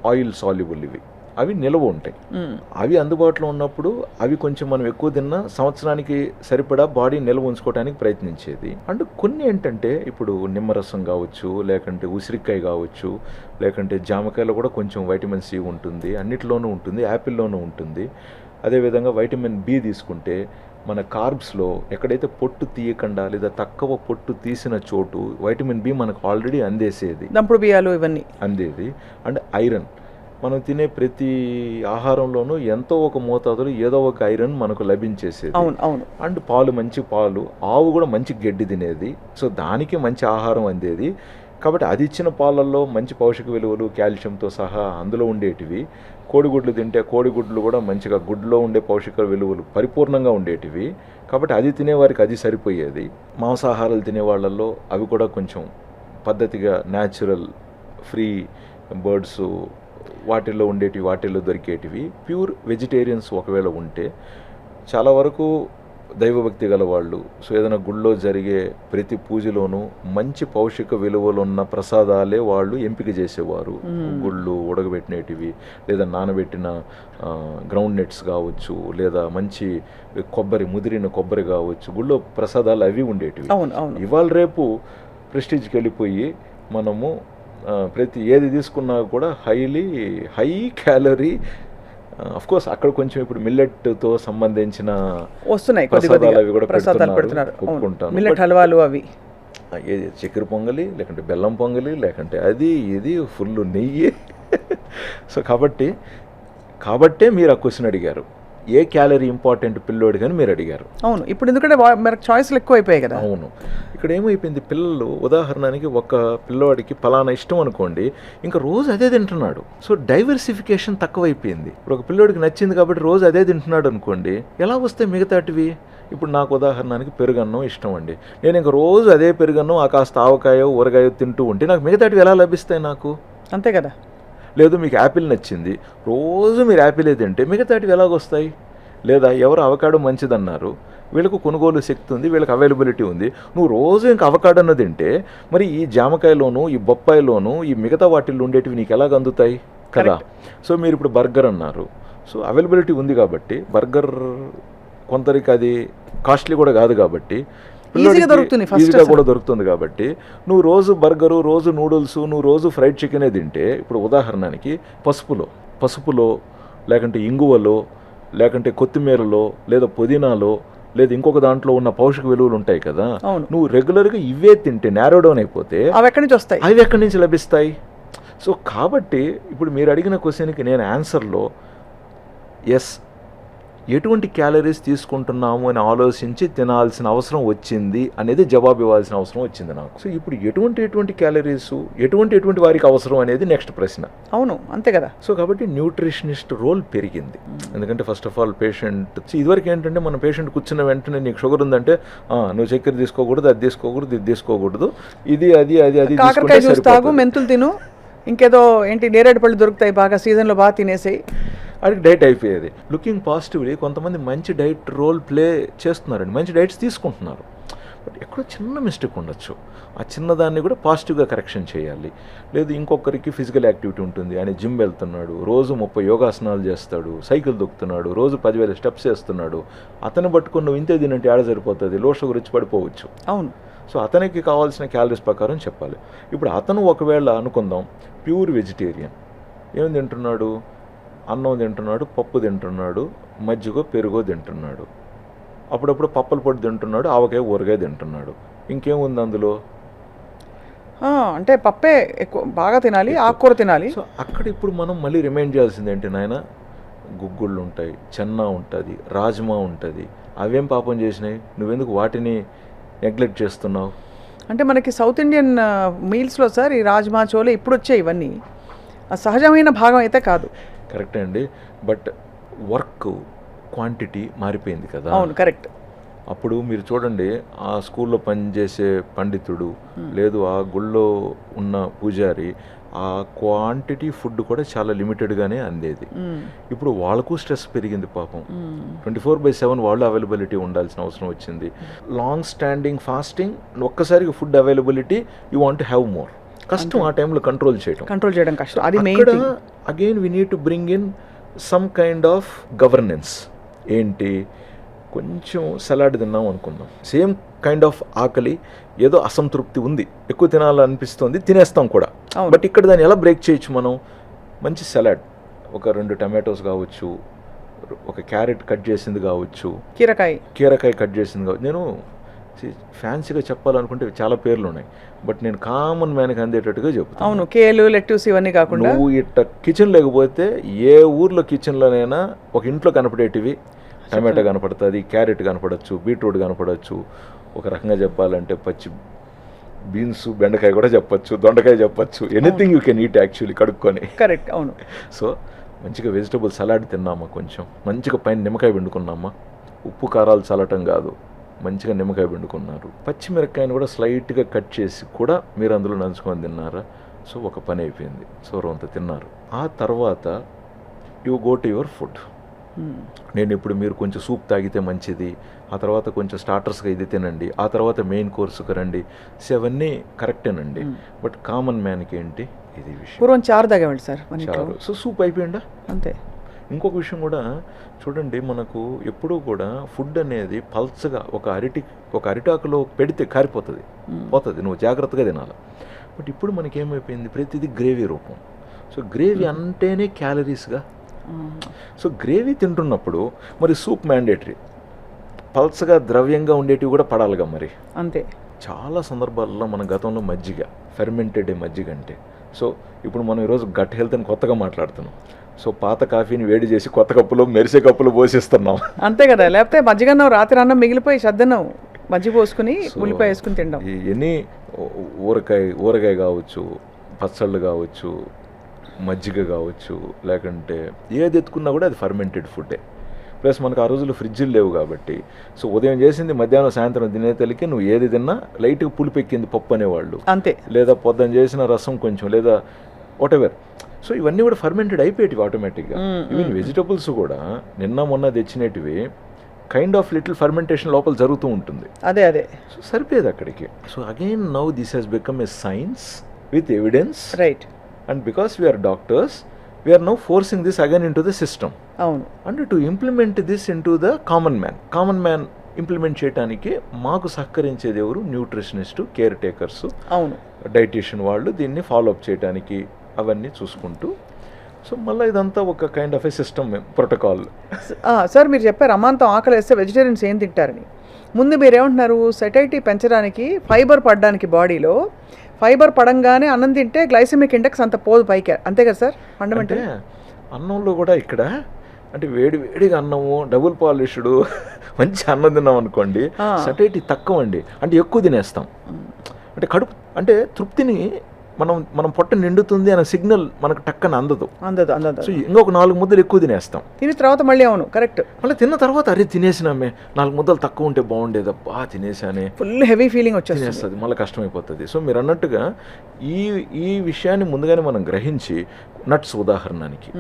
oil soluble, అవి నిల్వ ఉంటాయి. అవి అందుబాటులో ఉన్నప్పుడు అవి కొంచెం మనం ఎక్కువ తిన్నా సంవత్సరానికి సరిపడా బాడీ నిల్వ ఉంచుకోవడానికి ప్రయత్నించేది. అండ్ కొన్ని ఏంటంటే ఇప్పుడు నిమ్మరసం కావచ్చు, లేకంటే ఉసిరికాయ కావచ్చు, లేకంటే జామకాయలో కూడా కొంచెం వైటమిన్ సి ఉంటుంది, అన్నిటిలోనూ ఉంటుంది, యాపిల్లోనూ ఉంటుంది. అదేవిధంగా వైటమిన్ బి తీసుకుంటే మన కార్బ్స్లో ఎక్కడైతే పొట్టు తీయకుండా లేదా తక్కువ పొట్టు తీసిన చోటు వైటమిన్ బి మనకు ఆల్రెడీ అందేసేది, దంపుడు బియ్యాలు ఇవన్నీ అందేది. అండ్ ఐరన్, మనం తినే ప్రతి ఆహారంలోనూ ఎంతో ఒక మోతాదులో ఏదో ఒక ఐరన్ మనకు లభించేసేది. అవును అవును. అండ్ పాలు, మంచి పాలు, ఆవు కూడా మంచి గడ్డి తినేది, సో దానికి మంచి ఆహారం అందేది. కాబట్టి అది ఇచ్చిన పాలల్లో మంచి పోషక విలువలు, కాల్షియంతో సహా అందులో ఉండేటివి. కోడిగుడ్లు తింటే కోడిగుడ్లు కూడా మంచిగా గుడ్లో ఉండే పోషక విలువలు పరిపూర్ణంగా ఉండేటివి. కాబట్టి అది తినేవారికి అది సరిపోయేది. మాంసాహారాలు తినే వాళ్ళల్లో అవి కూడా కొంచెం పద్ధతిగా న్యాచురల్ ఫ్రీ బర్డ్స్ వాటిల్లో ఉండేటివి, వాటిల్లో దొరికేటివి. ప్యూర్ వెజిటేరియన్స్ ఒకవేళ ఉంటే చాలా వరకు దైవభక్తి గల వాళ్ళు, సో ఏదైనా గుళ్ళో జరిగే ప్రతి పూజలోనూ మంచి పౌషిక విలువలు ఉన్న ప్రసాదాలే వాళ్ళు ఎంపిక చేసేవారు. గుళ్ళు ఉడకబెట్టినటివి, లేదా నానబెట్టిన గ్రౌండ్ నట్స్ కావచ్చు, లేదా మంచి కొబ్బరి, ముదిరిన కొబ్బరి కావచ్చు, గుళ్ళో ప్రసాదాలు అవి ఉండేటివి. ఇవాళ రేపు ప్రెస్టీజ్కి వెళ్ళిపోయి మనము ప్రతి ఏది తీసుకున్నా కూడా హై క్యాలరీ. అఫ్ కోర్స్ అక్కడ కొంచెం ఇప్పుడు మిల్లెట్తో సంబంధించిన వస్తున్నాయి ప్రసాదాలు కూడా పెడుతున్నారు. మిల్లెట్ హల్వాలు అవి, ఏది చక్కెర పొంగలి, లేకంటే బెల్లం పొంగలి, లేకంటే అది ఇది ఫుల్ నెయ్యి. సో కాబట్టే మీరు ఆ క్వశ్చన్ అడిగారు, ఏ క్యాలరీ ఇంపార్టెంట్ పిల్లోడు కానీ మీరు అడిగారు. అవును, ఇప్పుడు ఎందుకంటే మనకు చాయిస్లు ఎక్కువ అయిపోయాయి కదా. అవును, ఇక్కడ ఏమైపోయింది, పిల్లలు ఉదాహరణకి ఒక పిల్లవాడికి ఫలానా ఇష్టం అనుకోండి, ఇంకా రోజు అదే తింటున్నాడు. సో డైవర్సిఫికేషన్ తక్కువైపోయింది. ఇప్పుడు ఒక పిల్లోడికి నచ్చింది కాబట్టి రోజు అదే తింటున్నాడు అనుకోండి, ఎలా వస్తాయి మిగతాటివి? ఇప్పుడు నాకు ఉదాహరణకి పెరుగన్నం ఇష్టం అండి, నేను ఇంక రోజు అదే పెరుగన్నం ఆ కాస్త ఆవకాయో ఊరగాయో తింటూ ఉంటే నాకు మిగతాటివి ఎలా లభిస్తాయి నాకు? అంతే కదా. లేదు మీకు యాపిల్ నచ్చింది, రోజు మీరు యాపిలే తింటే మిగతాటివి ఎలాగొస్తాయి? లేదా ఎవరు అవకాడో మంచిదన్నారు, వీళ్ళకు కొనుగోలు శక్తి ఉంది, వీళ్ళకి అవైలబిలిటీ ఉంది, నువ్వు రోజు ఇంకా అవకాడోను తింటే మరి ఈ జామకాయలోను, ఈ బొప్పాయిలోను, ఈ మిగతా వాటిల్లో ఉండేటివి నీకు ఎలాగ అందుతాయి కదా. సో మీరు ఇప్పుడు బర్గర్ అన్నారు, సో అవైలబిలిటీ ఉంది కాబట్టి బర్గర్ కొందరికి అది కాస్ట్లీ కూడా కాదు కాబట్టి ఈజీగా కూడా దొరుకుతుంది కాబట్టి నువ్వు రోజు బర్గరు, రోజు నూడిల్స్, నువ్వు రోజు ఫ్రైడ్ చికెనే తింటే, ఇప్పుడు ఉదాహరణకి పసుపులో లేకంటే ఇంగువలో, లేకంటే కొత్తిమీరలో, లేదా పుదీనాలో, లేదా ఇంకొక దాంట్లో ఉన్న పౌషక విలువలు ఉంటాయి కదా, నువ్వు రెగ్యులర్గా ఇవే తింటే నేరో డౌన్ అయిపోతే అవి ఎక్కడి నుంచి లభిస్తాయి? సో కాబట్టి ఇప్పుడు మీరు అడిగిన క్వశ్చన్కి నేను ఆన్సర్లో ఎస్, ఎటువంటి క్యాలరీస్ తీసుకుంటున్నాము అని ఆలోచించి తినాల్సిన అవసరం వచ్చింది అనేది జవాబు ఇవ్వాల్సిన అవసరం వచ్చింది నాకు. సో ఇప్పుడు ఎటువంటి క్యాలరీస్ ఎటువంటి వారికి అవసరం అనేది నెక్స్ట్ ప్రశ్న. అవును, అంతే కదా. సో కాబట్టి న్యూట్రిషనిస్ట్ రోల్ పెరిగింది. ఎందుకంటే ఫస్ట్ ఆఫ్ ఆల్ పేషెంట్, ఇదివరకు ఏంటంటే మన పేషెంట్ కూర్చున్న వెంటనే నీకు షుగర్ ఉందంటే నువ్వు చక్కెర తీసుకోకూడదు, అది తీసుకోకూడదు, ఇది తీసుకోకూడదు, ఇది కాకరకాయ జ్యూస్ తాగు, మెంతులు తిను, ఇంకేదో ఏంటి నేరేడు పళ్ళు దొరుకుతాయి బాగా సీజన్లో, బాగా తినేసాయి, అది డైట్ అయిపోయేది. లుకింగ్ పాజిటివ్లీ కొంతమంది మంచి డైట్ రోల్ ప్లే చేస్తున్నారండి, మంచి డైట్స్ తీసుకుంటున్నారు. బట్ ఎక్కడో చిన్న మిస్టేక్ ఉండొచ్చు, ఆ చిన్నదాన్ని కూడా పాజిటివ్గా కరెక్షన్ చేయాలి. లేదు ఇంకొకరికి ఫిజికల్ యాక్టివిటీ ఉంటుంది, ఆయన జిమ్ వెళ్తున్నాడు, రోజు 30 యోగాసనాలు చేస్తాడు, సైకిల్ దొక్కుతున్నాడు, రోజు 10,000 స్టెప్స్ వేస్తున్నాడు, అతను పట్టుకుని నువ్వు ఇంతే తినంటే ఆడ సరిపోతుంది, లో షుగర్ వచ్చి పడిపోవచ్చు. అవును. సో అతనికి కావాల్సిన క్యాలరీస్ ప్రకారం చెప్పాలి. ఇప్పుడు అతను ఒకవేళ అనుకుందాం ప్యూర్ వెజిటేరియన్, ఏం తింటున్నాడు, అన్నం తింటున్నాడు, పప్పు తింటున్నాడు, మజ్జిగో పెరుగో తింటున్నాడు, అప్పుడప్పుడు పప్పుల పొడి తింటున్నాడు, ఆవకాయ ఊరగాయ తింటున్నాడు, ఇంకేముంది అందులో? అంటే పప్పే ఎక్కువ బాగా తినాలి, ఆకుకూర తినాలి. సో అక్కడ ఇప్పుడు మనం మళ్ళీ రిమైండ్ చేయాల్సింది ఏంటి నాయన, గుగ్గుళ్ళు ఉంటాయి, చెన్నా ఉంటుంది, రాజ్మా ఉంటుంది, అవేం పాపం చేసినాయి, నువ్వెందుకు వాటిని నెగ్లెక్ట్ చేస్తున్నావు? అంటే మనకి సౌత్ ఇండియన్ మీల్స్లో సార్ ఈ రాజ్మా చోలే ఇప్పుడు వచ్చాయి, ఇవన్నీ సహజమైన భాగం అయితే కాదు. కరెక్టే అండి, బట్ వర్క్ క్వాంటిటీ మారిపోయింది కదా. అవును, కరెక్ట్. అప్పుడు మీరు చూడండి, ఆ స్కూల్లో పనిచేసే పండితుడు లేదు ఆ గుళ్ళో ఉన్న పూజారి, ఆ క్వాంటిటీ ఫుడ్ కూడా చాలా లిమిటెడ్గానే అందేది. ఇప్పుడు వాళ్ళకు స్ట్రెస్ పెరిగింది పాపం, 24/7 వాళ్ళు అవైలబిలిటీ ఉండాల్సిన అవసరం వచ్చింది. లాంగ్ స్టాండింగ్ ఫాస్టింగ్, ఒక్కసారిగా food availability, you want to have more, కష్టం ఆ టైంలో కంట్రోల్ చేయడం కష్టం. అది main. Again we need to bring in some kind of governance. ఏంటి, కొంచెం సలాడ్ తిన్నాం అనుకుందాం, సేమ్ కైండ్ ఆఫ్ ఆకలి, ఏదో అసంతృప్తి ఉంది, ఎక్కువ తినాలనిపిస్తుంది, తినేస్తాం కూడా. బట్ ఇక్కడ దాన్ని ఎలా బ్రేక్ చేయొచ్చు మనం? మంచి సలాడ్, ఒక 2 టమాటోస్ కావచ్చు, ఒక క్యారెట్ కట్ చేసింది కావచ్చు, కీరకాయ కట్ చేసింది కావచ్చు. నేను ఫ్యాన్సీగా చెప్పాలనుకుంటే చాలా పేర్లు ఉన్నాయి, బట్ నేను కామన్ మ్యాన్కి అందేటట్టుగా చెప్తాను. అవును, కేలు, లెట్యూస్ ఇవన్నీ కాకుండా నువ్వు ఇట్ట కిచెన్ లేకపోతే ఏ ఊర్లో కిచెన్లోనైనా ఒక ఇంట్లో కనపడేటివి టమాటా కనపడుతుంది, క్యారెట్ కనపడచ్చు, బీట్రూట్ కనపడచ్చు, ఒక రకంగా చెప్పాలంటే పచ్చి బీన్స్, బెండకాయ కూడా చెప్పచ్చు, దొండకాయ చెప్పచ్చు, anything you can eat actually కడుక్కొని. కరెక్ట్, అవును. సో మంచిగా వెజిటబుల్ సలాడ్ తిన్నామా, కొంచెం మంచిగా పైన నిమ్మకాయ పిండుకున్నామా, ఉప్పు కారాలు చల్లటం కాదు, మంచిగా నిమ్మకాయ పిండుకున్నారు, పచ్చిమిరపకాయని కూడా స్లైట్గా కట్ చేసి కూడా మీరు అందులో నంచుకొని తిన్నారా? సో ఒక పని అయిపోయింది, సో రొంత తిన్నారు. ఆ తర్వాత you go to your food. నేను ఇప్పుడు మీరు కొంచెం సూప్ తాగితే మంచిది, ఆ తర్వాత కొంచెం స్టార్టర్స్గా ఇది తినండి, ఆ తర్వాత మెయిన్ కోర్సుకు రండి. సో అవన్నీ కరెక్టేనండి, బట్ కామన్ మ్యాన్కి ఏంటి ఇది విషయం? పూర్వం చారు తాగేవాళ్ళు సార్, చారు. సో సూప్ అయిపోయిందా? అంతే. ఇంకొక విషయం కూడా చూడండి, మనకు ఎప్పుడూ కూడా ఫుడ్ అనేది పల్చగా ఒక అరిటాకులో పెడితే కారిపోతుంది, పోతుంది, నువ్వు జాగ్రత్తగా తినాలి. బట్ ఇప్పుడు మనకేమైపోయింది, ప్రతిదీ గ్రేవీ రూపం. సో గ్రేవీ అంటేనే క్యాలరీస్గా. సో గ్రేవీ తింటున్నప్పుడు మరి సూప్ మ్యాండేటరీ, పల్చగా ద్రవ్యంగా ఉండేటివి కూడా పడాలిగా మరి. అంతే. చాలా సందర్భాల్లో మన గతంలో మజ్జిగ, ఫెర్మెంటెడ్ మజ్జిగ అంటే, సో ఇప్పుడు మనం ఈరోజు గట్ హెల్త్ అని కొత్తగా మాట్లాడుతున్నాం. సో పాత కాఫీని వేడి చేసి కొత్త కప్పులో మెరిసే కప్పులో పోసిస్తున్నాం, అంతే కదా. లేకపోతే మజ్జిగన్నం రాత్రి అన్నం మిగిలిపోయి సద్దన్నం మజ్జిగ పోసుకుని ఉల్లిపాయ వేసుకుని తింటాం. ఎన్ని ఊరగాయ కావచ్చు, పచ్చళ్ళు కావచ్చు, మజ్జిగ కావచ్చు, లేకుంటే ఏది ఎత్తుకున్నా కూడా అది ఫర్మెంటెడ్ ఫుడ్డే. ప్లస్ మనకు ఆ రోజులు ఫ్రిడ్జ్లు లేవు కాబట్టి, సో ఉదయం చేసింది మధ్యాహ్నం సాయంత్రం తినేతలకి నువ్వు ఏది తిన్నా లైట్గా పులిపెక్కింది పప్పు అనేవాళ్ళు, అంతే. లేదా పొద్దున చేసిన రసం కొంచెం, లేదా వాటెవర్. సో ఇవన్నీ కూడా ఫర్మెంటెడ్ అయిపోయేటివి ఆటోమేటిక్గా. ఈవెన్ వెజిటబుల్స్ కూడా నిన్న మొన్న తెచ్చినటివి కైండ్ ఆఫ్ లిటిల్ ఫర్మెంటేషన్ లోపల జరుగుతూ ఉంటుంది. అదే సో సరిపోయేది అక్కడికి. So again now this has become a science with evidence, right? And because we're doctors, we are now forcing this again into the system. అవును. And to implement this into the common man implement చేయడానికి మాకు సహకరించేది ఎవరు? Nutritionist, care takers, అవును, dietitian వాళ్ళు దీన్ని follow up చేయడానికి అవన్నీ చూసుకుంటూ. సో మళ్ళీ ఇదంతా ఒక kind of a system, protocol. Sir మీరు చెప్పారు అమాంతం ఆకలి వేస్తే వెజిటేరియన్స్ ఏం తింటారని. ముందు మీరేమంటున్నారు, సెటైటీ పెంచడానికి, ఫైబర్ పడడానికి, బాడీలో ఫైబర్ పడంగానే అన్నం తింటే గ్లైసెమిక్ ఇండెక్స్ అంత పోదు పైకి, అంతే కదా సార్? ఫండమెంటల్. అన్నంలో కూడా ఇక్కడ అంటే వేడిగా అన్నము, డబుల్ పాలిష్డ్ మంచి అన్నం తిన్నాం అనుకోండి, సెటైటీ తక్కువ అండి, అంటే ఎక్కువ తినేస్తాం. అంటే కడుపు అంటే తృప్తిని మనం పొట్ట నిండుతుంది అనే సిగ్నల్ మనకు టక్కన అందదు. సో ఇంకొక 4 ముద్దలు ఎక్కువ తినేస్తాం. తిన్న తర్వాత మళ్ళీ, అవును కరెక్ట్, మళ్ళీ తిన్న తర్వాత అరే తినేసినామే, 4 ముద్దలు తక్కువ ఉంటే బాగుండేదబ్బా, తినేసానే, ఫుల్ హెవీ ఫీలింగ్ వచ్చేస్తుంది, మళ్ళీ కష్టమైపోతుంది. సో మీరు అన్నట్టుగా ఈ విషయాన్ని ముందుగానే మనం గ్రహించి, నట్స్ ఉదాహరణకి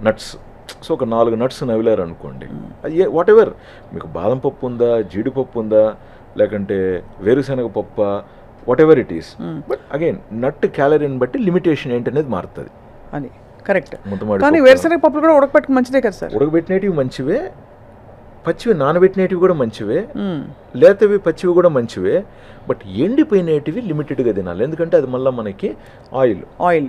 నట్స్, సో ఒక 4 నట్స్ నవిలారు అనుకోండి, వాట్ ఎవర్ మీకు బాదం పప్పు ఉందా, జీడిపప్పు ఉందా, లేకంటే వేరుశనగ పప్ప, whatever it is. But again nut క్యాలరీని బట్టి లిమిటేషన్ ఏంటనేది మారుతుంది. అది కరెక్ట్. ముద్దమాడి కానీ వేరుశనగ పప్పులు కూడా ఉడకపెట్టుకు మంచిదే కదా సార్. ఉడకబెట్టినవి మంచివే, పచ్చివి నానబెట్టినవి కూడా మంచివే, లేతవి పచ్చివి కూడా మంచివే. బట్ ఎండిపోయినవి లిమిటెడ్గా తినాలి, ఎందుకంటే అది మళ్ళీ మనకి ఆయిల్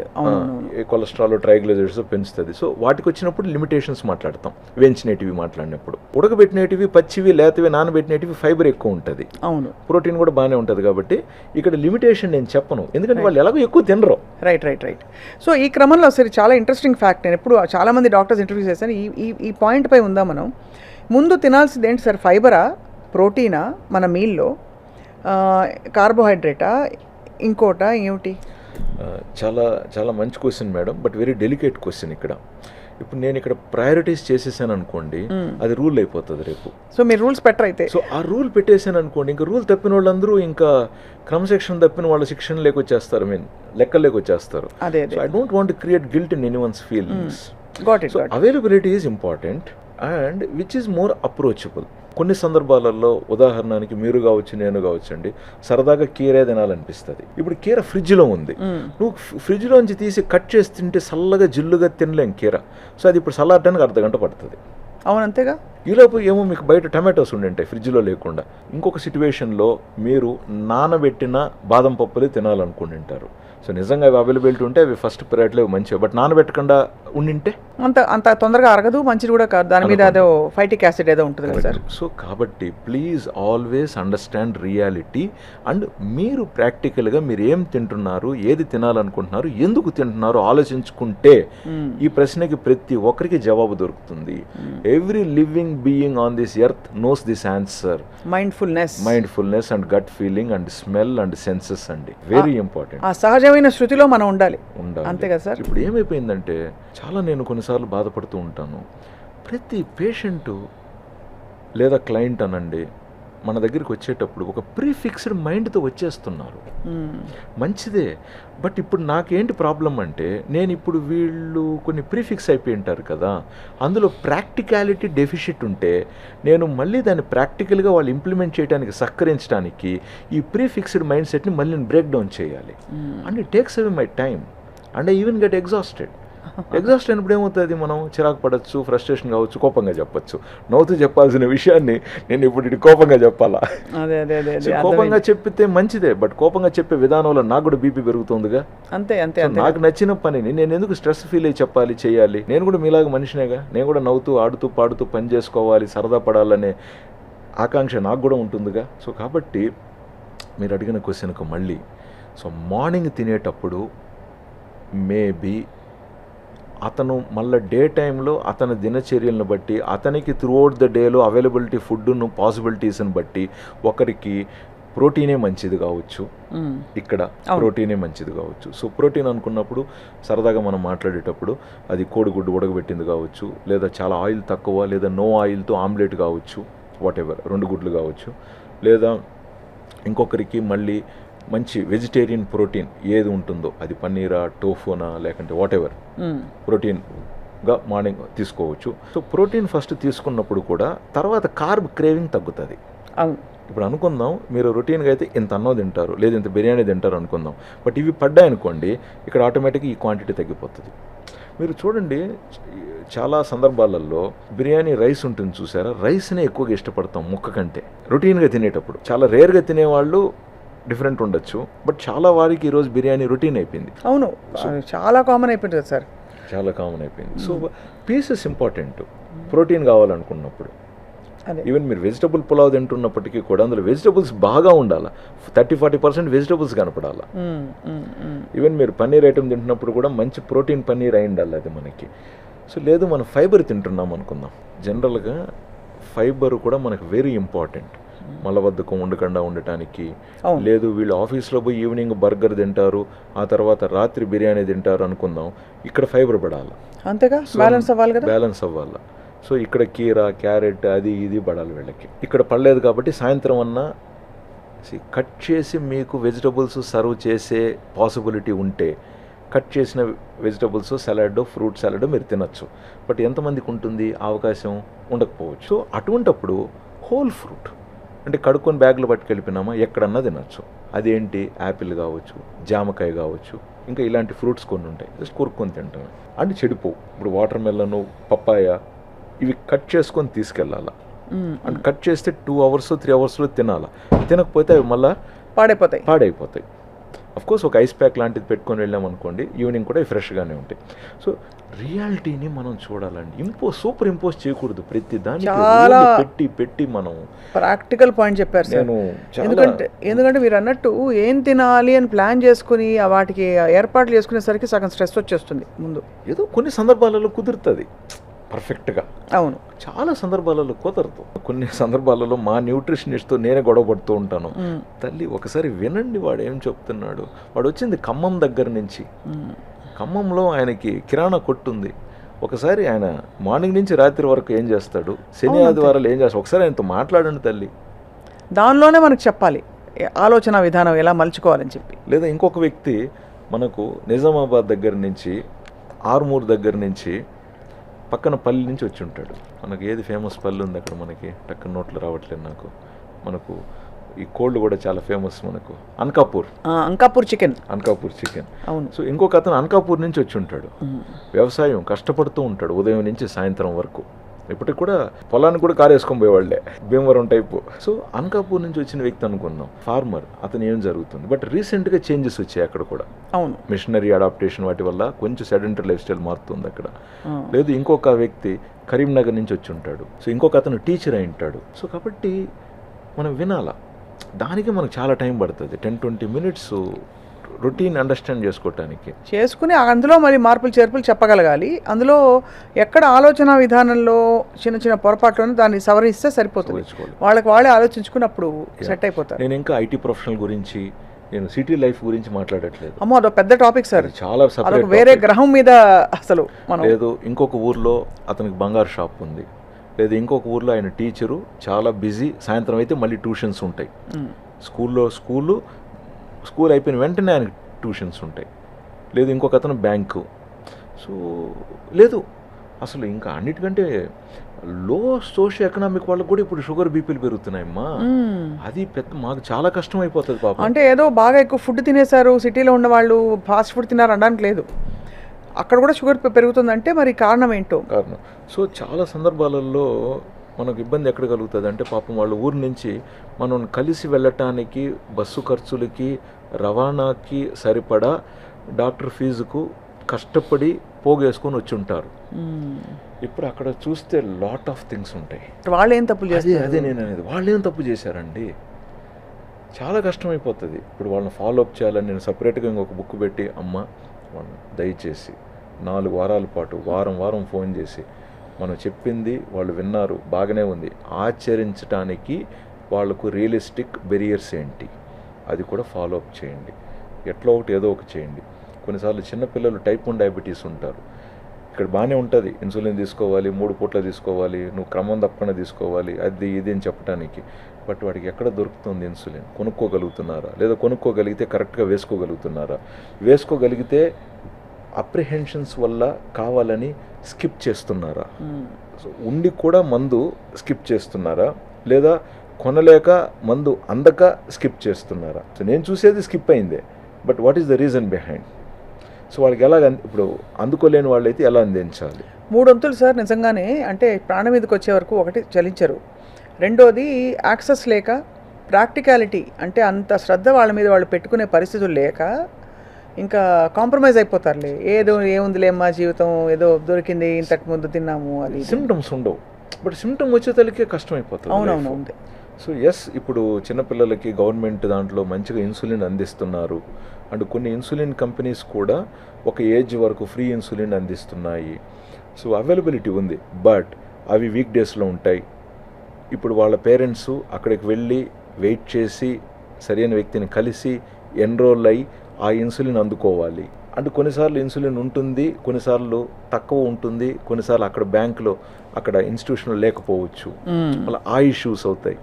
కొలెస్ట్రాల్, ట్రైగ్లిజరైడ్స్ పెంచుతుంది. సో వాటికి వచ్చినప్పుడు లిమిటేషన్స్ మాట్లాడతాం, వేయించినవి మాట్లాడినప్పుడు. ఉడకబెట్టినవి, పచ్చివి, లేతవి, నానబెట్టినవి ఫైబర్ ఎక్కువ ఉంటుంది, అవును, ప్రోటీన్ కూడా బాగానే ఉంటుంది. కాబట్టి ఇక్కడ లిమిటేషన్ నేను చెప్పను, ఎందుకంటే వాళ్ళు ఎలాగో ఎక్కువ తినరు. రైట్. సో ఈ క్రమంలో సరే చాలా ఇంట్రెస్టింగ్ ఫ్యాక్ట్, నేను ఎప్పుడు చాలామంది డాక్టర్స్ ఇంటర్వ్యూ చేశాను, ఈ పాయింట్ పై ఉందా మనం. ముందు తినాల్సింది ఏంటి సార్, ఫైబరా, ప్రోటీనా మన మీల్లో, కార్బోహైడ్రేటా, ఇంకోటా ఏమిటి? చాలా చాలా మంచి question madam, but very delicate question. ఇప్పుడు నేను ఇక్కడ ప్రయారిటీస్ చేసేసాను అనుకోండి, అది రూల్ అయిపోతుంది రేపు. సో మీరు రూల్స్ పెట్టరు అయితే. సో ఆ రూల్ పెట్టేసాను అనుకోండి, ఇంకా రూల్ తప్పిన వాళ్ళందరూ ఇంకా క్రమశిక్షణ తప్పిన వాళ్ళ శిక్షణ లేకొచ్చేస్తారు, లెక్కలు లేకొచ్చేస్తారు. I don't want create guilt in anyone's feelings. So availability is important and which is more approachable. కొన్ని సందర్భాలలో, ఉదాహరణకి మీరు కావచ్చు, నేను కావచ్చు అండి, సరదాగా కీరే తినాలనిపిస్తుంది. ఇప్పుడు కీర ఫ్రిడ్జ్లో ఉంది, నువ్వు ఫ్రిడ్జ్లోంచి తీసి కట్ చేసి తింటే చల్లగా జిల్లుగా తినలేం కీర. సో అది ఇప్పుడు చల్లారడానికి అర్ధగంట పడుతుంది. అవును, అంతేగా. ఈలోపు ఏమో మీకు బయట టమాటోస్ ఉండింటాయి ఫ్రిడ్జ్లో లేకుండా. ఇంకొక సిచ్యువేషన్లో మీరు నానబెట్టిన బాదం పప్పులు తినాలనుకుంటుంటారు. సో నిజంగా అవి అవైలబిలిటీ ఉంటే అవి ఫస్ట్ ప్రయారిటీలో మంచివి, బట్ నానబెట్టకుండా ఉండింటే అంత తొందరగా అరగదు, మంచిది కూడా కాదు, దాని మీద అదో ఫైటిక్ యాసిడ్ ఏదో ఉంటుంది కదా సార్. సో కాబట్టి please always understand reality and మీరు ప్రాక్టికల్గా మీరు ఏం తింటున్నారు, ఏది తినాలనుకుంటున్నారు, ఎందుకు తింటున్నారు ఆలోచించుకుంటే ఈ ప్రశ్నకి ప్రతి ఒక్కరికి జవాబు దొరుకుతుంది. Every living being on this earth knows this answer. Mindfulness and gut feeling and smell and senses అండి, వెరీ ఇంపార్టెంట్. సహజమైన శృతిలో మనం ఉండాలి, అంతే కదా సార్. ఇప్పుడు ఏమైపోయిందంటే చాలా నేను కొన్నిసార్లు బాధపడుతూ ఉంటాను, ప్రతి పేషెంటు లేదా క్లయింట్ అనండి మన దగ్గరికి వచ్చేటప్పుడు ఒక ప్రీఫిక్స్డ్ మైండ్తో వచ్చేస్తున్నారు. మంచిదే, బట్ ఇప్పుడు నాకేంటి ప్రాబ్లం అంటే నేను ఇప్పుడు వీళ్ళు కొన్ని ప్రీఫిక్స్ అయిపోయి ఉంటారు కదా, అందులో ప్రాక్టికాలిటీ డెఫిషిట్ ఉంటే నేను మళ్ళీ దాన్ని ప్రాక్టికల్గా వాళ్ళు ఇంప్లిమెంట్ చేయడానికి సహకరించడానికి ఈ ప్రీఫిక్స్డ్ మైండ్ సెట్ని మళ్ళీ నేను బ్రేక్ డౌన్ చేయాలి. And it takes away my time and I even get exhausted. Exhaust అయినప్పుడు ఏమవుతుంది, మనం చిరాకు పడవచ్చు, ఫ్రస్ట్రేషన్ కావచ్చు, కోపంగా చెప్పచ్చు. నవ్వుతూ చెప్పాల్సిన విషయాన్ని నేను ఇప్పుడు ఇటు కోపంగా చెప్పాలా? కోపంగా చెప్పితే మంచిదే, బట్ కోపంగా చెప్పే విధానంలో నాకు కూడా బీపీ పెరుగుతుందిగా. అంతే. నాకు నచ్చిన పనిని నేను ఎందుకు స్ట్రెస్ ఫీల్ అయ్యి చెప్పాలి, చేయాలి? నేను కూడా మీలాగా మనిషినేగా, నేను కూడా నవ్వుతూ ఆడుతూ పాడుతూ పని చేసుకోవాలి, సరదా పడాలనే ఆకాంక్ష నాకు కూడా ఉంటుందిగా. సో కాబట్టి మీరు అడిగిన క్వశ్చన్కు మళ్ళీ, సో మార్నింగ్ తినేటప్పుడు మేబీ అతను మళ్ళీ డే టైంలో అతని దినచర్యలను బట్టి అతనికి త్రూఅవుట్ ద డేలో అవైలబిలిటీ ఫుడ్ను పాసిబిలిటీస్ని బట్టి ఒకరికి ప్రోటీనే మంచిది కావచ్చు, ఇక్కడ ప్రోటీనే మంచిది కావచ్చు. సో ప్రోటీన్ అనుకున్నప్పుడు సరదాగా మనం మాట్లాడేటప్పుడు అది కోడిగుడ్డు ఉడకబెట్టింది కావచ్చు, లేదా చాలా ఆయిల్ తక్కువ లేదా నో ఆయిల్తో ఆమ్లెట్ కావచ్చు, వాట్ ఎవర్ 2 గుడ్లు కావచ్చు, లేదా ఇంకొకరికి మళ్ళీ మంచి వెజిటేరియన్ ప్రోటీన్ ఏది ఉంటుందో అది పన్నీరా, టోఫోనా, లేకంటే వాట్ ఎవర్ ప్రోటీన్గా మార్నింగ్ తీసుకోవచ్చు. సో ప్రోటీన్ ఫస్ట్ తీసుకున్నప్పుడు కూడా తర్వాత కార్బ్ క్రేవింగ్ తగ్గుతుంది. ఇప్పుడు అనుకుందాం మీరు రొటీన్గా అయితే ఇంత అన్నం తింటారు, లేదా ఇంత బిర్యానీ తింటారు అనుకుందాం, బట్ ఇవి పడ్డాయనుకోండి ఇక్కడ ఆటోమేటిక్గా ఈ క్వాంటిటీ తగ్గిపోతుంది. మీరు చూడండి చాలా సందర్భాలలో బిర్యానీ రైస్ ఉంటుంది చూసారా, రైస్నే ఎక్కువగా ఇష్టపడతాం ముక్క కంటే రొటీన్గా తినేటప్పుడు. చాలా రేర్గా తినేవాళ్ళు డిఫరెంట్ ఉండొచ్చు, బట్ చాలా వారికి ఈరోజు బిర్యానీ రొటీన్ అయిపోయింది. అవును, చాలా కామన్ అయిపోయింది కదా సార్, చాలా కామన్ అయిపోయింది. సో పీసెస్ ఇంపార్టెంట్ ప్రోటీన్ కావాలనుకున్నప్పుడు. ఈవెన్ మీరు వెజిటబుల్ పులావ్ తింటున్నప్పటికీ కూడా అందులో వెజిటబుల్స్ బాగా ఉండాలి, 30-40% వెజిటబుల్స్ కనపడాలి. ఈవెన్ మీరు పన్నీర్ ఐటమ్ తింటున్నప్పుడు కూడా మంచి ప్రోటీన్ పన్నీర్ అయి ఉండాలి అది మనకి. సో లేదు మనం ఫైబర్ తింటున్నాం అనుకుందాం, జనరల్గా ఫైబర్ కూడా మనకు వెరీ ఇంపార్టెంట్ మలబద్ధకం ఉండకుండా ఉండటానికి. లేదు వీళ్ళు ఆఫీస్లో పోయి ఈవినింగ్ బర్గర్ తింటారు, ఆ తర్వాత రాత్రి బిర్యానీ తింటారు అనుకుందాం, ఇక్కడ ఫైబర్ పడాలి, అంతేగా బ్యాలెన్స్ అవ్వాలి కదా, బ్యాలెన్స్ అవ్వాలి. సో ఇక్కడ కీరా, క్యారెట్, అది ఇది పడాలి వీళ్ళకి. ఇక్కడ పడలేదు కాబట్టి సాయంత్రం అన్నా కట్ చేసి మీకు వెజిటబుల్స్ సర్వ్ చేసే పాసిబిలిటీ ఉంటే కట్ చేసిన వెజిటబుల్స్, సలాడ్, ఫ్రూట్ సలాడ్ మీరు తినచ్చు. బట్ ఎంతమందికి ఉంటుంది అవకాశం? ఉండకపోవచ్చు. సో అటువంటప్పుడు హోల్ ఫ్రూట్ అంటే కడుక్కొని బ్యాగ్లో పట్టుకెళ్ళిపోయినామా ఎక్కడన్నా తినచ్చు. అదేంటి యాపిల్ కావచ్చు, జామకాయ కావచ్చు, ఇంకా ఇలాంటి ఫ్రూట్స్ కొన్ని ఉంటాయి, జస్ట్ కొరుక్కొని తింటాం అంటే చెడిపోవు. ఇప్పుడు వాటర్ మెలను, పప్పాయ ఇవి కట్ చేసుకొని తీసుకెళ్ళాలా, అంటే కట్ చేస్తే 2 hours 3 hours తినాలా. తినకపోతే అవి మళ్ళీ పాడైపోతాయి. కోర్స్ ఒక ఐస్ ప్యాక్ లాంటిది పెట్టుకొని వెళ్ళామనుకోండి, ఈవినింగ్ కూడా ఫ్రెష్గానే ఉంటాయి. సో రియాలిటీని మనం చూడాలండి, సూపర్ ఇంపోజ్ చేయకూడదు ప్రతి దానికి పెట్టి మనం ప్రాక్టికల్ పాయింట్ చెప్పారు సార్. నేను ఎందుకంటే మీరు అన్నట్టు ఏం తినాలి అని ప్లాన్ చేసుకుని వాటికి ఏర్పాట్లు చేసుకునేసరికి సగం స్ట్రెస్ వచ్చేస్తుంది ముందు. ఏదో కొన్ని సందర్భాలలో కుదురుతుంది పర్ఫెక్ట్గా, అవును, చాలా సందర్భాలలో కుదరదు. కొన్ని సందర్భాలలో మా న్యూట్రిషనిస్ట్తో నేనే గొడవ పడుతూ ఉంటాను. తల్లి ఒకసారి వినండి, వాడు ఏం చెప్తున్నాడు. వాడు వచ్చింది ఖమ్మం దగ్గర నుంచి, ఖమ్మంలో ఆయనకి కిరాణా కొట్టుంది. ఒకసారి ఆయన మార్నింగ్ నుంచి రాత్రి వరకు ఏం చేస్తాడు, శని ఆదివారాలు ఏం చేస్తాడు, ఒకసారి ఆయనతో మాట్లాడండి తల్లి. దానిలోనే మనకు చెప్పాలి ఆలోచన విధానం ఎలా మలుచుకోవాలని చెప్పి. లేదా ఇంకొక వ్యక్తి మనకు నిజామాబాద్ దగ్గర నుంచి, ఆర్మూర్ దగ్గర నుంచి, పక్కన పల్లి నుంచి వచ్చి ఉంటాడు. మనకి ఏది ఫేమస్ పల్లి ఉంది అక్కడ, మనకి టక్కన నోట్లు రావట్లేదు నాకు. మనకు ఈ కోల్డ్ కూడా చాలా ఫేమస్ మనకు, అంకాపూర్ చికెన్. అవును. సో ఇంకొక అతను అంకాపూర్ నుంచి వచ్చి ఉంటాడు. వ్యవసాయం కష్టపడుతూ ఉంటాడు ఉదయం నుంచి సాయంత్రం వరకు. ఇప్పటికి కూడా పొలానికి కూడా కారు వేసుకొని పోయేవాళ్ళే, భీమవరం టైపు. సో అంకాపూర్ నుంచి వచ్చిన వ్యక్తి అనుకున్నాం, ఫార్మర్. అతను ఏం జరుగుతుంది, బట్ రీసెంట్గా చేంజెస్ వచ్చాయి అక్కడ కూడా. అవును, మిషనరీ అడాప్టేషన్ వాటి వల్ల కొంచెం సెడెంటరీ లైఫ్ స్టైల్ మారుతుంది అక్కడ. లేదు ఇంకొక వ్యక్తి కరీంనగర్ నుంచి వచ్చి ఉంటాడు. సో ఇంకొక అతను టీచర్ అయి ఉంటాడు. సో కాబట్టి మనం వినాలా, దానికి మనకు చాలా టైం పడుతుంది, 10-20 minutes రొటీన్ అండర్స్టాండ్ చేసుకుని అందులో మరి మార్పులు చేర్పులు చెప్పగలగాలి. అందులో ఎక్కడ ఆలోచన విధానంలో చిన్న చిన్న పొరపాట్లను దాన్ని సవరిస్తే సరిపోతుంది. వాళ్ళే ఆలోచించుకున్నప్పుడు సెట్ అయిపోతారు. నేను ఇంకా ఐటీ ప్రొఫెషనల్ గురించి, నేను సిటీ లైఫ్ గురించి మాట్లాడట్లేదు. అమ్మో, అదొక పెద్ద టాపిక్ సార్, చాలా సపరేట్, వేరే గ్రహం మీద అసలు. లేదు ఇంకొక ఊర్లో అతనికి బంగారు షాప్ ఉంది, లేదు ఇంకొక ఊర్లో ఆయన టీచరు, చాలా బిజీ. సాయంత్రం అయితే మళ్ళీ ట్యూషన్స్ ఉంటాయి. స్కూల్ అయిపోయిన వెంటనే ఆయనకి ట్యూషన్స్ ఉంటాయి. లేదు ఇంకొక అతను బ్యాంకు. సో లేదు అసలు ఇంకా అన్నిటికంటే లో సోషియో ఎకనామిక్ వాళ్ళకి కూడా ఇప్పుడు షుగర్ బీపీలు పెరుగుతున్నాయమ్మా. అది మాకు చాలా కష్టం అయిపోతుంది పాపం. అంటే ఏదో బాగా ఎక్కువ ఫుడ్ తినేశారు సిటీలో ఉన్న వాళ్ళు, ఫాస్ట్ ఫుడ్ తిన్నారు అనడానికి లేదు, అక్కడ కూడా షుగర్ పెరుగుతుందంటే మరి కారణం ఏంటో. సో చాలా సందర్భాలలో మనకు ఇబ్బంది ఎక్కడ కలుగుతుంది అంటే, పాపం వాళ్ళ ఊరు నుంచి మనం కలిసి వెళ్ళటానికి బస్సు ఖర్చులకి, రవాణాకి సరిపడా డాక్టర్ ఫీజుకు కష్టపడి పోగేసుకొని వచ్చి ఉంటారు. ఇప్పుడు అక్కడ చూస్తే లాట్ ఆఫ్ థింగ్స్ ఉంటాయి. వాళ్ళు ఏం తప్పు చేస్తారు? అదే నేను అనేది, వాళ్ళు ఏం తప్పు చేశారండి, చాలా కష్టమైపోతుంది. ఇప్పుడు వాళ్ళని ఫాలో అప్ చేయాలని నేను సపరేట్గా ఇంకొక బుక్ పెట్టి, అమ్మ వాళ్ళని దయచేసి 4 వారాల పాటు వారం ఫోన్ చేసి మనం చెప్పింది వాళ్ళు విన్నారు, బాగానే ఉంది, ఆచరించడానికి వాళ్ళకు రియలిస్టిక్ బెరియర్స్ ఏంటి అది కూడా ఫాలో అప్ చేయండి. ఎట్లా ఒకటి ఏదో ఒకటి చేయండి. కొన్నిసార్లు చిన్నపిల్లలు టైప్ 1 డయాబెటీస్ ఉంటారు. ఇక్కడ బాగానే ఉంటుంది, ఇన్సులిన్ తీసుకోవాలి, 3 పూట్ల తీసుకోవాలి, నువ్వు క్రమం తప్పకుండా తీసుకోవాలి, అది ఇది అని చెప్పడానికి. బట్ వాడికి ఎక్కడ దొరుకుతుంది ఇన్సులిన్? కొనుక్కోగలుగుతున్నారా? లేదా కొనుక్కోగలిగితే కరెక్ట్గా వేసుకోగలుగుతున్నారా? వేసుకోగలిగితే అప్రిహెన్షన్స్ వల్ల కావాలని స్కిప్ చేస్తున్నారా? సో ఉండి కూడా మందు స్కిప్ చేస్తున్నారా? లేదా కొనలేక మందు అందక స్కిప్ చేస్తున్నారా? సో నేను చూసేది స్కిప్ అయిందే, but what is the reason behind? So వాళ్ళకి ఎలా, ఇప్పుడు అందుకోలేని వాళ్ళైతే ఎలా అందించాలి? 3 వంతులు సార్ నిజంగానే. అంటే ప్రాణం మీదకి వచ్చే వరకు ఒకటి చలించరు, రెండోది యాక్సెస్ లేక, ప్రాక్టికాలిటీ అంటే అంత శ్రద్ధ వాళ్ళ మీద వాళ్ళు పెట్టుకునే పరిస్థితులు లేక ఇంకా కాంప్రమైజ్ అయిపోతారులే. ఏదో ఏముందిలే మా జీవితం, ఏదో దొరికింది, ఇంతకు ముందు తిన్నాము, అది. సిమ్టమ్స్ ఉండవు, బట్ సిమ్టమ్ వచ్చే తల్లికే కష్టం అయిపోతుంది. అవునవును. సో ఇప్పుడు చిన్నపిల్లలకి గవర్నమెంట్ దాంట్లో మంచిగా ఇన్సులిన్ అందిస్తున్నారు. అండ్ కొన్ని ఇన్సులిన్ కంపెనీస్ కూడా ఒక ఏజ్ వరకు ఫ్రీ ఇన్సులిన్ అందిస్తున్నాయి. సో అవైలబిలిటీ ఉంది, బట్ అవి వీక్ డేస్లో ఉంటాయి. ఇప్పుడు వాళ్ళ పేరెంట్స్ అక్కడికి వెళ్ళి వెయిట్ చేసి సరైన వ్యక్తిని కలిసి ఎన్రోల్ అయ్యి ఆ ఇన్సులిన్ అందుకోవాలి. అంటే కొన్నిసార్లు ఇన్సులిన్ ఉంటుంది, కొన్నిసార్లు తక్కువ ఉంటుంది, కొన్నిసార్లు అక్కడ బ్యాంకులో, అక్కడ ఇన్స్టిట్యూషన్లో లేకపోవచ్చు. అలా ఆ ఇష్యూస్ అవుతాయి.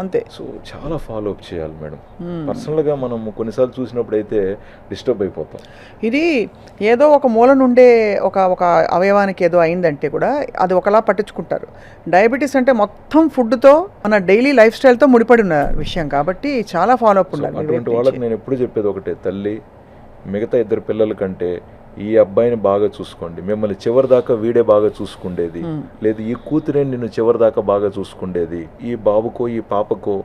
అంతే. సో చాలా ఫాలో అప్ చేయాలి మేడం. పర్సనల్గా మనం కొన్నిసార్లు చూసినప్పుడు అయితే డిస్టర్బ్ అయిపోతాం. ఇది ఏదో ఒక మూల నుండే ఒక అవయవానికి ఏదో అయిందంటే కూడా అది ఒకలా పట్టించుకుంటారు. డయాబెటీస్ అంటే మొత్తం ఫుడ్తో మన డైలీ లైఫ్ స్టైల్తో ముడిపడి ఉన్న విషయం కాబట్టి చాలా ఫాలో అప్ ఉండాలి. అటువంటి వాళ్ళకి నేను ఎప్పుడు చెప్పేది ఒకటే, తల్లి మిగతా 2 పిల్లల కంటే ఈ అబ్బాయిని బాగా చూసుకోండి, మిమ్మల్ని చివరి దాకా వీడే బాగా చూసుకుండేది, లేదు ఈ కూతురే నిన్ను చివరి దాకా బాగా చూసుకుండేది. ఈ బాబుకో ఈ పాపకో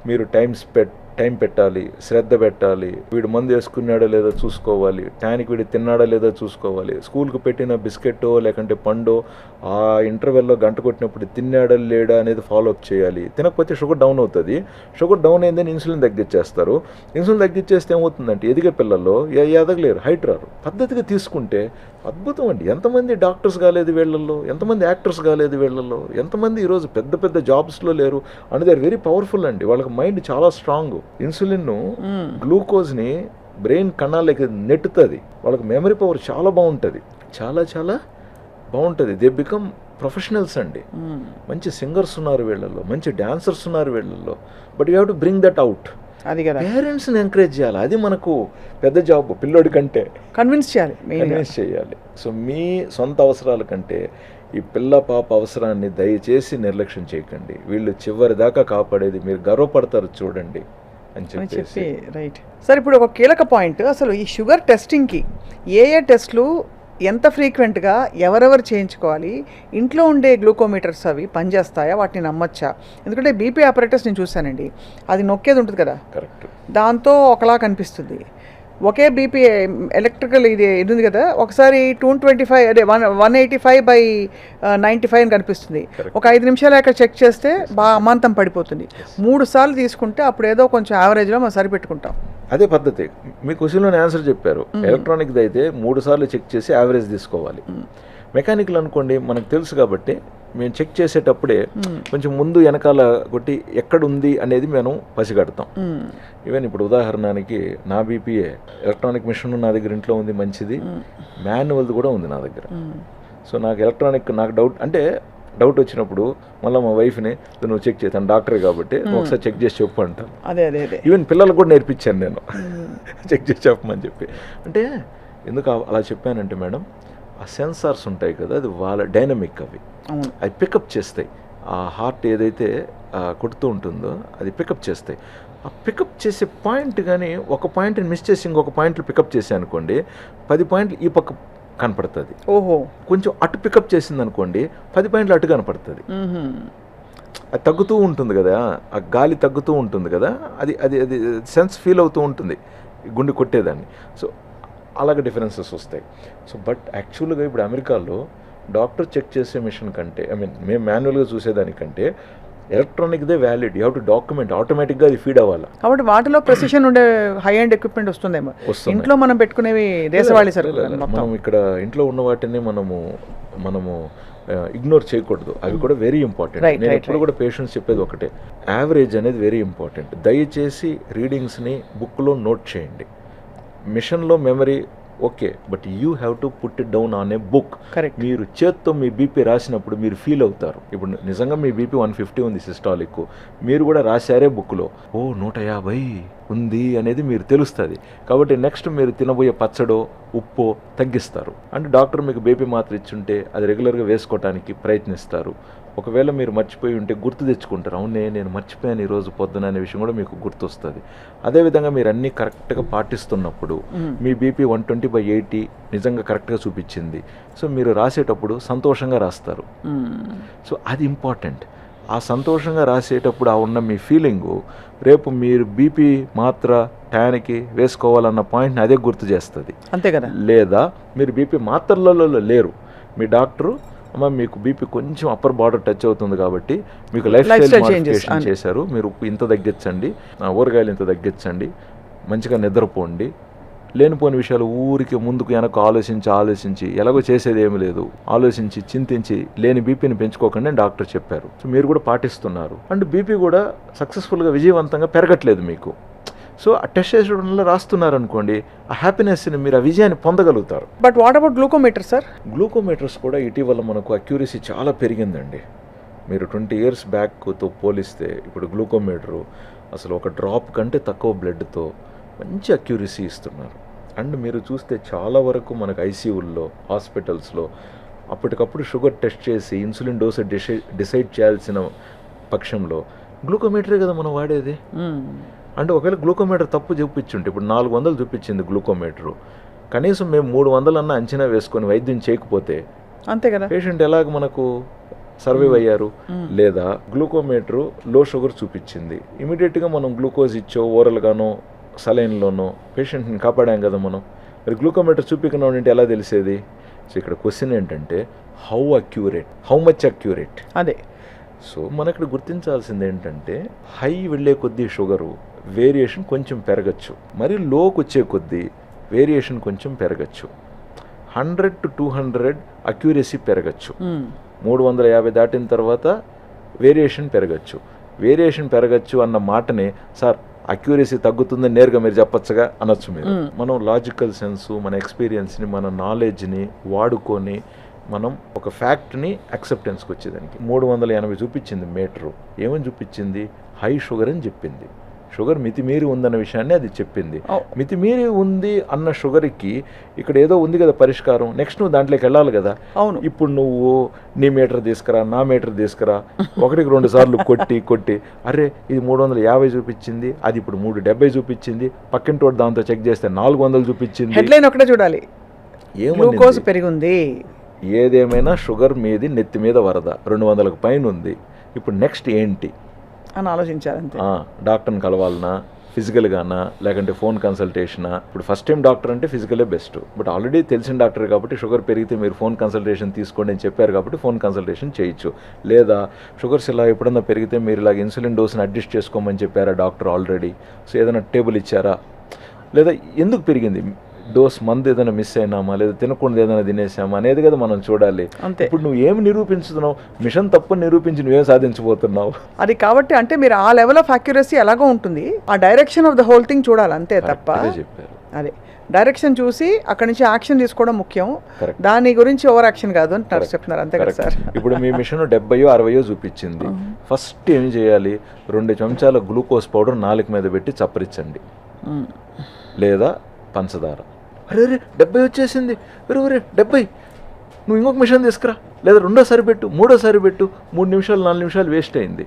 మీరు టైం పెట్టాలి, శ్రద్ధ పెట్టాలి, వీడు మందు వేసుకున్నాడో లేదో చూసుకోవాలి, టైంకి వీడు తిన్నాడో లేదో చూసుకోవాలి, స్కూల్కి పెట్టిన బిస్కెట్టో లేకంటే పండో ఆ ఇంటర్వెల్లో గంట కొట్టినప్పుడు తిన్నాడా లేడా అనేది ఫాలో అప్ చేయాలి. తినకపోతే షుగర్ డౌన్ అవుతుంది. షుగర్ డౌన్ అయిందని ఇన్సులిన్ తగ్గించేస్తారు. ఇన్సులిన్ తగ్గించేస్తే ఏమవుతుందంటే ఎదిగే పిల్లల్లో ఎదగలేరు, హైట్ రారు. పద్ధతిగా తీసుకుంటే అద్భుతం అండి. ఎంతమంది డాక్టర్స్ కాలేదు వీళ్ళల్లో, ఎంతమంది యాక్టర్స్ కాలేదు వీళ్ళల్లో, ఎంతమంది ఈరోజు పెద్ద పెద్ద జాబ్స్లో లేరు. And they are very powerful అండి. వాళ్ళకి మైండ్ చాలా స్ట్రాంగ్. ఇన్సులిన్ గ్లూకోజ్ని బ్రెయిన్ కణాలకి నెట్టుతుంది. వాళ్ళకి మెమరీ పవర్ చాలా బాగుంటుంది, చాలా చాలా బాగుంటుంది. దే బికమ్ ప్రొఫెషనల్స్ అండి. మంచి సింగర్స్ ఉన్నారు వీళ్ళల్లో, మంచి డాన్సర్స్ ఉన్నారు వీళ్ళల్లో. But you have to bring that out. అది కదా, పేరెంట్స్ని ఎంకరేజ్ చేయాలి. అది మనకు పెద్ద జాబ్. పిల్లోడి కంటే కన్విన్స్ చేయాలి. సో మీ సొంత అవసరాల కంటే ఈ పిల్ల పాప అవసరాన్ని దయచేసి నిర్లక్ష్యం చేయకండి. వీళ్ళు చివరి దాకా కాపాడేది మీరు గర్వపడతారు చూడండి అని చెప్పి. Right sir. ఇప్పుడు ఒక కీలక పాయింట్, అసలు ఈ షుగర్ టెస్టింగ్కి ఏ టెస్ట్లు ఎంత ఫ్రీక్వెంట్గా ఎవరెవరు చేయించుకోవాలి, ఇంట్లో ఉండే గ్లూకోమీటర్స్ అవి పనిచేస్తాయా, వాటిని నమ్మచ్చా? ఎందుకంటే బీపీ ఆపరేటర్స్ నేను చూశానండి, అది నొక్కేది ఉంటుంది కదా, కరెక్ట్, దాంతో ఒకలా కనిపిస్తుంది. ఒకే బీపీ ఎలక్ట్రికల్ ఇది ఉంది కదా, ఒకసారి 225 అదే 185/95 అని కనిపిస్తుంది. ఒక 5 నిమిషాలు అక్కడ చెక్ చేస్తే బాగా అమాంతం పడిపోతుంది. 3 సార్లు తీసుకుంటే అప్పుడు ఏదో కొంచెం యావరేజ్లో మనం సరిపెట్టుకుంటాం. అదే పద్ధతి. మీ క్వశ్చన్లోనే ఆన్సర్ చెప్పారు. ఎలక్ట్రానిక్ది అయితే 3 సార్లు చెక్ చేసి యావరేజ్ తీసుకోవాలి. మెకానికల్ అనుకోండి, మనకు తెలుసు కాబట్టి మేము చెక్ చేసేటప్పుడే కొంచెం ముందు వెనకాల కొట్టి ఎక్కడుంది అనేది మేము పసిగడతాం. ఈవెన్ ఇప్పుడు ఉదాహరణకి నా బీపీఏ ఎలక్ట్రానిక్ మిషన్ నా దగ్గర ఇంట్లో ఉంది, మంచిది. మాన్యువల్ది కూడా ఉంది నా దగ్గర. సో నాకు ఎలక్ట్రానిక్ డౌట్ వచ్చినప్పుడు మళ్ళీ మా వైఫ్ని నువ్వు చెక్ చేస్తాను, డాక్టర్ కాబట్టి ఒకసారి చెక్ చేసి చెప్పు అంటాను. ఈవెన్ పిల్లలకు కూడా నేర్పించాను నేను చెక్ చేసి చెప్పమని చెప్పి. అంటే ఎందుకు అలా చెప్పానంటే మేడం, ఆ సెన్సార్స్ ఉంటాయి కదా, అది వాళ్ళ డైనమిక్, అవి పికప్ చేస్తాయి. ఆ హార్ట్ ఏదైతే కొడుతూ ఉంటుందో అది పికప్ చేస్తాయి. ఆ పికప్ చేసే పాయింట్ కానీ ఒక పాయింట్ని మిస్ చేసి ఇంకొక పాయింట్లు పికప్ చేసే అనుకోండి, 10 పాయింట్లు ఈ పక్క కనపడుతుంది. ఓహో, కొంచెం అటు పికప్ చేసింది అనుకోండి, 10 పాయింట్లు అటు కనపడుతుంది. అది తగ్గుతూ ఉంటుంది కదా, ఆ గాలి తగ్గుతూ ఉంటుంది కదా, అది అది అది సెన్స్ ఫీల్ అవుతూ ఉంటుంది గుండె కొట్టేదాన్ని. సో అలాగే డిఫరెన్సెస్ వస్తాయి. సో బట్ యాక్చువల్గా ఇప్పుడు అమెరికాలో డాక్టర్ చెక్ చేసే మిషన్ కంటే మేము మాన్యువల్గా చూసేదానికంటే ఎలక్ట్రానిక్దే valid. You have to document, ఆటోమేటిక్గా అది ఫీడ్ అవ్వాలి. కాబట్టి వాటిలో ప్రెసిషన్ ఉండే హై అండ్ ఎక్విప్మెంట్ వస్తుందేమో. ఇంట్లో మనం పెట్టుకునేవి దేశవాళీ సరుకులు. మనం ఇక్కడ ఇంట్లో ఉన్న వాటిని మనము ఇగ్నోర్ చేయకూడదు. అవి కూడా వెరీ ఇంపార్టెంట్. నేను ఎప్పుడు కూడా పేషెంట్స్ చెప్పేది ఒకటే, యావరేజ్ అనేది వెరీ ఇంపార్టెంట్. దయచేసి రీడింగ్స్ని బుక్లో నోట్ చేయండి. మిషన్లో memory okay, but you have to put it down on a book. మీరు చేత్తో మీ బీపీ రాసినప్పుడు మీరు ఫీల్ అవుతారు. ఇప్పుడు నిజంగా మీ బీపీ 150 ఉంది సిస్టాలిక్, మీరు కూడా రాశారే బుక్లో, 150 ఉంది అనేది మీరు తెలుస్తుంది. కాబట్టి నెక్స్ట్ మీరు తినబోయే పచ్చడో ఉప్పో తగ్గిస్తారు. అంటే డాక్టర్ మీకు బీపీ మాత్ర ఇచ్చుంటే అది రెగ్యులర్గా వేసుకోవడానికి ప్రయత్నిస్తారు. ఒకవేళ మీరు మర్చిపోయి ఉంటే గుర్తు తెచ్చుకుంటారు, అవునే నేను మర్చిపోయాను ఈరోజు పొద్దున అనే విషయం కూడా మీకు గుర్తొస్తుంది. అదేవిధంగా మీరు అన్నీ కరెక్ట్గా పాటిస్తున్నప్పుడు మీ బీపీ 120/80 నిజంగా కరెక్ట్గా చూపించింది. సో మీరు రాసేటప్పుడు సంతోషంగా రాస్తారు. సో అది ఇంపార్టెంట్. ఆ సంతోషంగా రాసేటప్పుడు ఆ ఉన్న మీ ఫీలింగు రేపు మీరు బీపీ మాత్ర టయానికి వేసుకోవాలన్న పాయింట్ని అదే గుర్తు చేస్తుంది. అంతే కదా. లేదా మీరు బీపీ మాత్రలలో లేరు, మీ డాక్టరు మీకు బీపీ కొంచెం అప్పర్ బార్డర్ టచ్ అవుతుంది కాబట్టి మీకు లైఫ్ స్టైల్ మోడిఫికేషన్ చేశారు, మీరు ఉప్పు ఇంత తగ్గించండి, ఊరగాయలు ఇంత తగ్గించండి, మంచిగా నిద్రపోండి, లేనిపోని విషయాలు ఊరికి ముందుకు వెనక ఆలోచించి ఎలాగో చేసేది ఏమి లేదు, ఆలోచించి చింతించి లేని బీపీని పెంచుకోకండి అని డాక్టర్ చెప్పారు. సో మీరు కూడా పాటిస్తున్నారు. అండ్ బీపీ కూడా సక్సెస్ఫుల్గా విజయవంతంగా పెరగట్లేదు మీకు. సో ఆ టెస్ట్ చేసడంలో రాస్తున్నారు అనుకోండి, ఆ హ్యాపీనెస్ని మీరు ఆ విజయాన్ని పొందగలుగుతారు. But what about glucometer sir? Glucometers కూడా ఇటీవల మనకు అక్యూరసీ చాలా పెరిగిందండి. మీరు 20 years బ్యాక్తో పోలిస్తే ఇప్పుడు గ్లూకోమీటరు అసలు ఒక డ్రాప్ కంటే తక్కువ బ్లడ్తో మంచి అక్యూరసీ ఇస్తున్నారు. అండ్ మీరు చూస్తే చాలా వరకు మనకు ఐసీయూల్లో హాస్పిటల్స్లో అప్పటికప్పుడు షుగర్ టెస్ట్ చేసి ఇన్సులిన్ డోస్ డిసైడ్ చేయాల్సిన పక్షంలో గ్లూకోమీటరే కదా మనం వాడేది. అంటే ఒకవేళ గ్లూకోమీటర్ తప్పు చూపించుంటే ఇప్పుడు 400 చూపించింది గ్లూకోమీటరు, కనీసం మేము 300 అన్న అంచనా వేసుకొని వైద్యం చేయకపోతే అంతే కదా పేషెంట్ ఎలాగ మనకు సర్వైవ్ అయ్యారు. లేదా గ్లూకోమీటరు లో షుగర్ చూపించింది, ఇమీడియట్గా మనం గ్లూకోజ్ ఇచ్చో ఓరల్గానో సలైన్లోనో పేషెంట్ని కాపాడాం కదా మనం. మరి గ్లూకోమీటర్ చూపించిన ఉంటే ఎలా తెలిసేది? సో ఇక్కడ క్వశ్చన్ ఏంటంటే హౌ మచ్ అక్యూరేట్ అదే. సో మనం ఇక్కడ గుర్తించాల్సింది ఏంటంటే హై వెళ్ళే కొద్దీ షుగరు వేరియేషన్ కొంచెం పెరగచ్చు, మరి లోకి వచ్చే కొద్దీ వేరియేషన్ కొంచెం పెరగచ్చు. 100 to 200 అక్యూరసీ పెరగచ్చు. 350 దాటిన తర్వాత వేరియేషన్ పెరగచ్చు అన్న మాటనే సార్ అక్యూరసీ తగ్గుతుందని నేరుగా మీరు చెప్పచ్చుగా అనొచ్చు మీరు. మనం లాజికల్ సెన్సు, మన ఎక్స్పీరియన్స్ని, మన నాలెడ్జ్ని వాడుకొని మనం ఒక ఫ్యాక్ట్ని అక్సెప్టెన్స్కి వచ్చేదానికి 380 చూపించింది మీటరు. ఏమని చూపించింది? హై షుగర్ అని చెప్పింది. షుగర్ మితిమీరి ఉందన్న విషయాన్ని అది చెప్పింది. మితిమీరి ఉంది అన్న షుగర్కి ఇక్కడ ఏదో ఉంది కదా పరిష్కారం. నెక్స్ట్ నువ్వు దాంట్లోకి వెళ్ళాలి కదా. అవును. ఇప్పుడు నువ్వు నీ మీటర్ తీసుకురా, నా మీటర్ తీసుకురా, 1-2 సార్లు కొట్టి అరే ఇది 350 చూపించింది, అది ఇప్పుడు 370 చూపించింది, పక్కింటోటి దాంతో చెక్ చేస్తే 400 చూపించింది. హెడ్లైన్ ఒకటే చూడాలి, గ్లూకోజ్ పెరిగింది. ఏదేమైనా షుగర్ మీది నెత్తి మీద వరద 200కు పైన ఉంది. ఇప్పుడు నెక్స్ట్ ఏంటి అని ఆలోచించాలంటే డాక్టర్ని కలవాలనా, ఫిజికల్గానా, లేకంటే ఫోన్ కన్సల్టేషనా? ఇప్పుడు ఫస్ట్ టైం డాక్టర్ అంటే ఫిజికలే బెస్ట్. బట్ ఆల్రెడీ తెలిసిన డాక్టర్ కాబట్టి షుగర్ పెరిగితే మీరు ఫోన్ కన్సల్టేషన్ తీసుకోండి అని చెప్పారు కాబట్టి ఫోన్ కన్సల్టేషన్ చేయొచ్చు. లేదా షుగర్స్ ఇలా ఎప్పుడన్నా పెరిగితే మీరు ఇలాగ ఇన్సులిన్ డోస్ని అడ్జస్ట్ చేసుకోమని చెప్పారా డాక్టర్ ఆల్రెడీ? సో ఏదైనా టేబుల్ ఇచ్చారా? లేదా ఎందుకు పెరిగింది డోస్, మందు ఏదైనా మిస్ అయినామా, లేదా తినకుండా ఏదైనా తినేసామా అనేది కదా మనం చూడాలి. ఇప్పుడు నువ్వు ఏమి నిరూపించుతున్నావు? మిషన్ తప్పు నిరూపించి నువ్వేం సాధించబోతున్నావు? అది కాబట్టి అంటే మీరు ఆ లెవెల్ ఆఫ్ అక్యురసీ ఎలాగో ఉంటుంది, ఆ direction of the whole thing చూడాలి అంతే తప్ప. చెప్పారు అదే డైరెక్షన్ చూసి అక్కడి నుంచి యాక్షన్ తీసుకోవడం ముఖ్యం, దాని గురించి ఓవర్ యాక్షన్ కాదు అని చెప్తున్నారు. అంతే కదా సార్. ఇప్పుడు మీ మిషన్ 70-60 చూపించింది. ఫస్ట్ ఏం చేయాలి? 2 చెంచాల గ్లూకోజ్ పౌడర్ 4 మీద పెట్టి చప్పరించండి, లేదా పంచదార. అరే 70 వచ్చేసింది, అరే 70, నువ్వు ఇంకొక మిషన్ తీసుకురా, లేదా 2ోసారి పెట్టు, 3ోసారి పెట్టు. 3 నిమిషాలు 4 నిమిషాలు వేస్ట్ అయింది.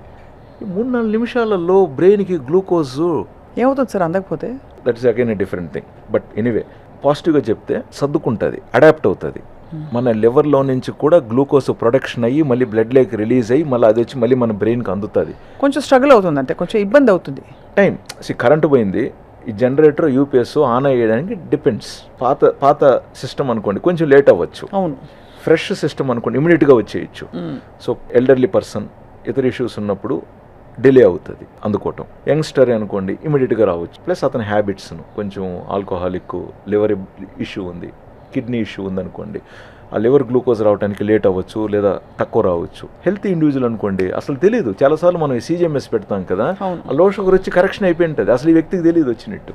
ఈ 3-4 నిమిషాలలో బ్రెయిన్కి గ్లూకోజ్ ఏమవుతుంది సార్ అందకపోతే? That is again a different thing. But anyway పాజిటివ్గా చెప్తే సర్దుకుంటుంది, అడాప్ట్ అవుతుంది. మన లివర్లో నుంచి కూడా గ్లూకోజ్ ప్రొడక్షన్ అయ్యి మళ్ళీ బ్లడ్లోకి రిలీజ్ అయ్యి మళ్ళీ అది వచ్చి మళ్ళీ మన బ్రెయిన్కి అందుతుంది. కొంచెం స్ట్రగుల్ అవుతుంది, అంటే కొంచెం ఇబ్బంది అవుతుంది. టైం కరెంటు పోయింది, ఈ జనరేటర్ యూపీఎస్ ఆన్ అయ్యేయడానికి డిపెండ్స్. పాత సిస్టమ్ అనుకోండి కొంచెం లేట్ అవ్వచ్చు. అవును. ఫ్రెష్ సిస్టమ్ అనుకోండి ఇమీడియట్గా వచ్చేయచ్చు. సో ఎల్డర్లీ పర్సన్ ఇతర ఇష్యూస్ ఉన్నప్పుడు డిలే అవుతుంది అందుకోవటం. యంగ్స్టర్ అనుకోండి ఇమీడియట్గా రావచ్చు. ప్లస్ అతని హ్యాబిట్స్ను కొంచెం ఆల్కహాలిక్, లివర్ ఇష్యూ ఉంది, కిడ్నీ ఇష్యూ ఉందనుకోండి, ఆ లివర్ గ్లూకోజ్ రావడానికి లేట్ అవ్వచ్చు లేదా తక్కువ రావచ్చు. హెల్తీ ఇండివిజువల్ అనుకోండి అసలు తెలియదు, చాలాసార్లు మనం సీజీఎంఎస్ పెడతాం కదా, ఆ లో షుగర్ వచ్చి కరెక్షన్ అయిపోయి ఉంటుంది, అసలు ఈ వ్యక్తికి తెలియదు వచ్చినట్టు.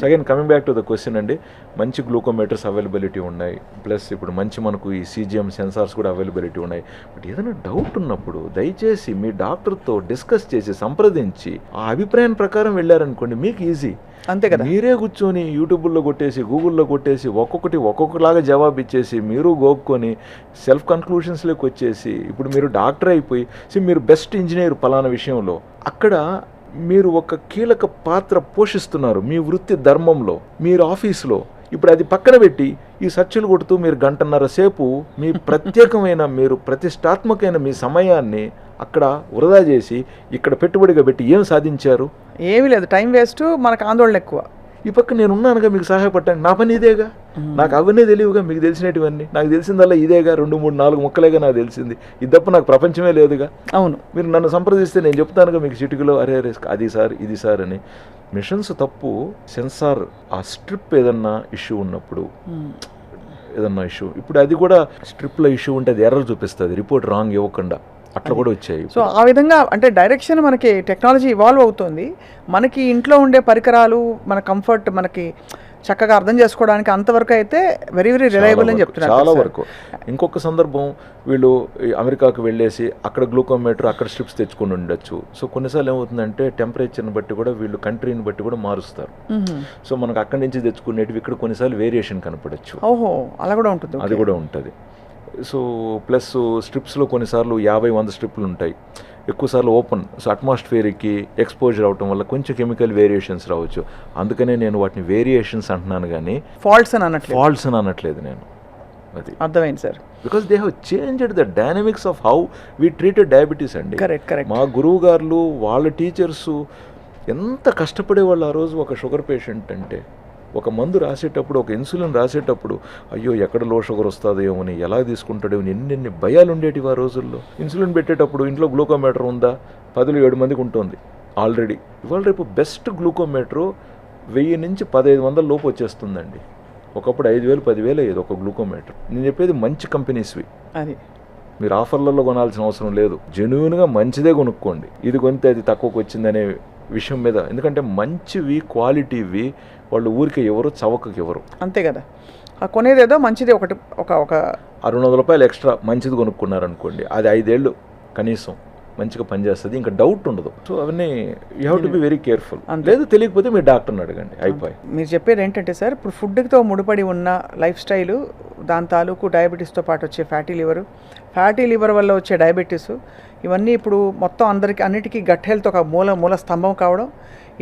Again coming back to the question అండి, మంచి గ్లూకోమీటర్స్ అవైలబిలిటీ ఉన్నాయి, ప్లస్ ఇప్పుడు మంచి మనకు ఈ సీజీఎం సెన్సార్స్ కూడా అవైలబిలిటీ ఉన్నాయి. బట్ ఏదైనా డౌట్ ఉన్నప్పుడు దయచేసి మీ డాక్టర్తో డిస్కస్ చేసి సంప్రదించి ఆ అభిప్రాయం ప్రకారం వెళ్ళారనుకోండి మీకు ఈజీ. అంతే కదా. మీరే కూర్చొని యూట్యూబ్లో కొట్టేసి గూగుల్లో కొట్టేసి ఒక్కొక్కలాగా జవాబు ఇచ్చేసి మీరు గోక్కొని సెల్ఫ్ కన్క్లూషన్స్లోకి వచ్చేసి ఇప్పుడు మీరు డాక్టర్ అయిపోయి మీరు బెస్ట్ ఇంజనీర్ పలానా విషయంలో, అక్కడ మీరు ఒక కీలక పాత్ర పోషిస్తున్నారు మీ వృత్తి ధర్మంలో, మీరు ఆఫీస్లో. ఇప్పుడు అది పక్కన పెట్టి ఈ సర్చలు కొడుతూ మీరు 1.5 గంటల సేపు మీ ప్రత్యేకమైన మీరు ప్రతిష్టాత్మకమైన మీ సమయాన్ని అక్కడ వృధా చేసి ఇక్కడ పెట్టుబడిగా పెట్టి ఏం సాధించారు? ఏమీ లేదు, టైం వేస్ట్, మనకు ఆందోళన ఎక్కువ. ఈ పక్క నేను ఉన్నానుగా మీకు సహాయపడ్డాను, నా పని ఇదేగా, నాకు అవన్నీ తెలియవుగా, మీకు తెలిసినటువన్నీ నాకు తెలిసిందల్లా ఇదేగా, 2, 3, 4 ముక్కలేగా నాకు తెలిసింది, ఇది తప్ప నాకు ప్రపంచమే లేదుగా. అవును. మీరు నన్ను సంప్రదిస్తే నేను చెప్తానుగా మీకు చిటికలో అరే అది సార్ ఇది సార్ అని. మిషన్స్ తప్పు, సెన్సార్ ఆ స్ట్రిప్ ఏదన్నా ఇష్యూ ఉన్నప్పుడు ఏదన్నా ఇష్యూ, ఇప్పుడు అది కూడా స్ట్రిప్లో ఇష్యూ ఉంటే అది ఎర్రర్ చూపిస్తుంది, రిపోర్ట్ రాంగ్ ఇవ్వకుండా, అట్లా కూడా వచ్చాయి. సో ఆ విధంగా అంటే డైరెక్షన్ మనకి టెక్నాలజీ ఇవాల్వ్ అవుతుంది, మనకి ఇంట్లో ఉండే పరికరాలు మన కంఫర్ట్ మనకి చక్కగా అర్థం చేసుకోవడానికి అంతవరకు అయితే వెరీ వెరీ రిలయబుల్ అని చెప్తున్నారు చాలా సార్. వరకు. ఇంకొక సందర్భం వీళ్ళు ఈ అమెరికాకు వెళ్ళేసి అక్కడ గ్లూకోమీటర్ అక్కడ స్ట్రిప్స్ తెచ్చుకొని ఉండొచ్చు. సో కొన్నిసార్లు ఏమవుతుందంటే టెంపరేచర్ని బట్టి కూడా వీళ్ళు కంట్రీని బట్టి కూడా మారుస్తారు. సో మనకు అక్కడి నుంచి తెచ్చుకునేటివి ఇక్కడ కొన్నిసార్లు వేరియేషన్ కనపడచ్చు. ఓహో, అలా కూడా ఉంటుంది. అది కూడా ఉంటుంది. సో ప్లస్ స్ట్రిప్స్లో కొన్నిసార్లు 50-100 స్ట్రిప్లు ఉంటాయి, ఎక్కువసార్లు ఓపెన్. సో అట్మాస్ఫియర్కి ఎక్స్పోజర్ అవటం వల్ల కొంచెం కెమికల్ వేరియేషన్స్ రావచ్చు. అందుకనే నేను వాటిని వేరియేషన్స్ అంటున్నాను కానీ ఫాల్ట్స్ అని అనట్లేదు నేను. అది అర్థమైంది sir. Because they have changed the dynamics of how we treated diabetes అండి. కరెక్ట్. మా గురువు గారు వాళ్ళ టీచర్స్ ఎంత కష్టపడేవాళ్ళు ఆ రోజు. ఒక షుగర్ పేషెంట్ అంటే ఒక మందు రాసేటప్పుడు, ఒక ఇన్సులిన్ రాసేటప్పుడు అయ్యో ఎక్కడ లో షుగర్ వస్తుందేమో అని, ఎలా తీసుకుంటాడేమో, ఎన్ని భయాలు ఉండేటివి ఆ రోజుల్లో. ఇన్సులిన్ పెట్టేటప్పుడు ఇంట్లో గ్లూకోమీటర్ ఉందా, 7 మందికి ఉంటుంది ఆల్రెడీ. ఇవాళ రేపు బెస్ట్ గ్లూకోమీటరు 1000 నుంచి 1500 లోపు వచ్చేస్తుందండి. ఒకప్పుడు 5000 10,000 అయ్యేది ఒక గ్లూకోమీటర్. నేను చెప్పేది మంచి కంపెనీస్వి. అది మీరు ఆఫర్లలో కొనాల్సిన అవసరం లేదు, జెన్యూన్గా మంచిదే కొనుక్కోండి. ఇది కొనితే అది తక్కువకు వచ్చిందనే విషయం మీద. ఎందుకంటే మంచివి క్వాలిటీవి వాళ్ళు ఊరికే ఎవరు చవకకి ఎవరు. అంతే కదా, కొనేదేదో మంచిది ఒకటి ఒక 600 రూపాయలు ఎక్స్ట్రా మంచిది కొనుక్కున్నారనుకోండి, అది 5 ఏళ్ళు కనీసం మంచిగా పనిచేస్తుంది, ఇంకా డౌట్ ఉండదు. సో అవన్నీ you have to be very careful. లేదు తెలియకపోతే మీ డాక్టర్ని అడగండి, అయిపోయి. మీరు చెప్పేది ఏంటంటే సార్, ఇప్పుడు ఫుడ్తో ముడిపడి ఉన్న లైఫ్ స్టైలు, దాని తాలూకు డయాబెటీస్తో పాటు వచ్చే ఫ్యాటీ లివర్ వల్ల వచ్చే డయాబెటీస్, ఇవన్నీ ఇప్పుడు మొత్తం అన్నిటికీ గట్ హెల్త్ ఒక మూల స్తంభం కావడం,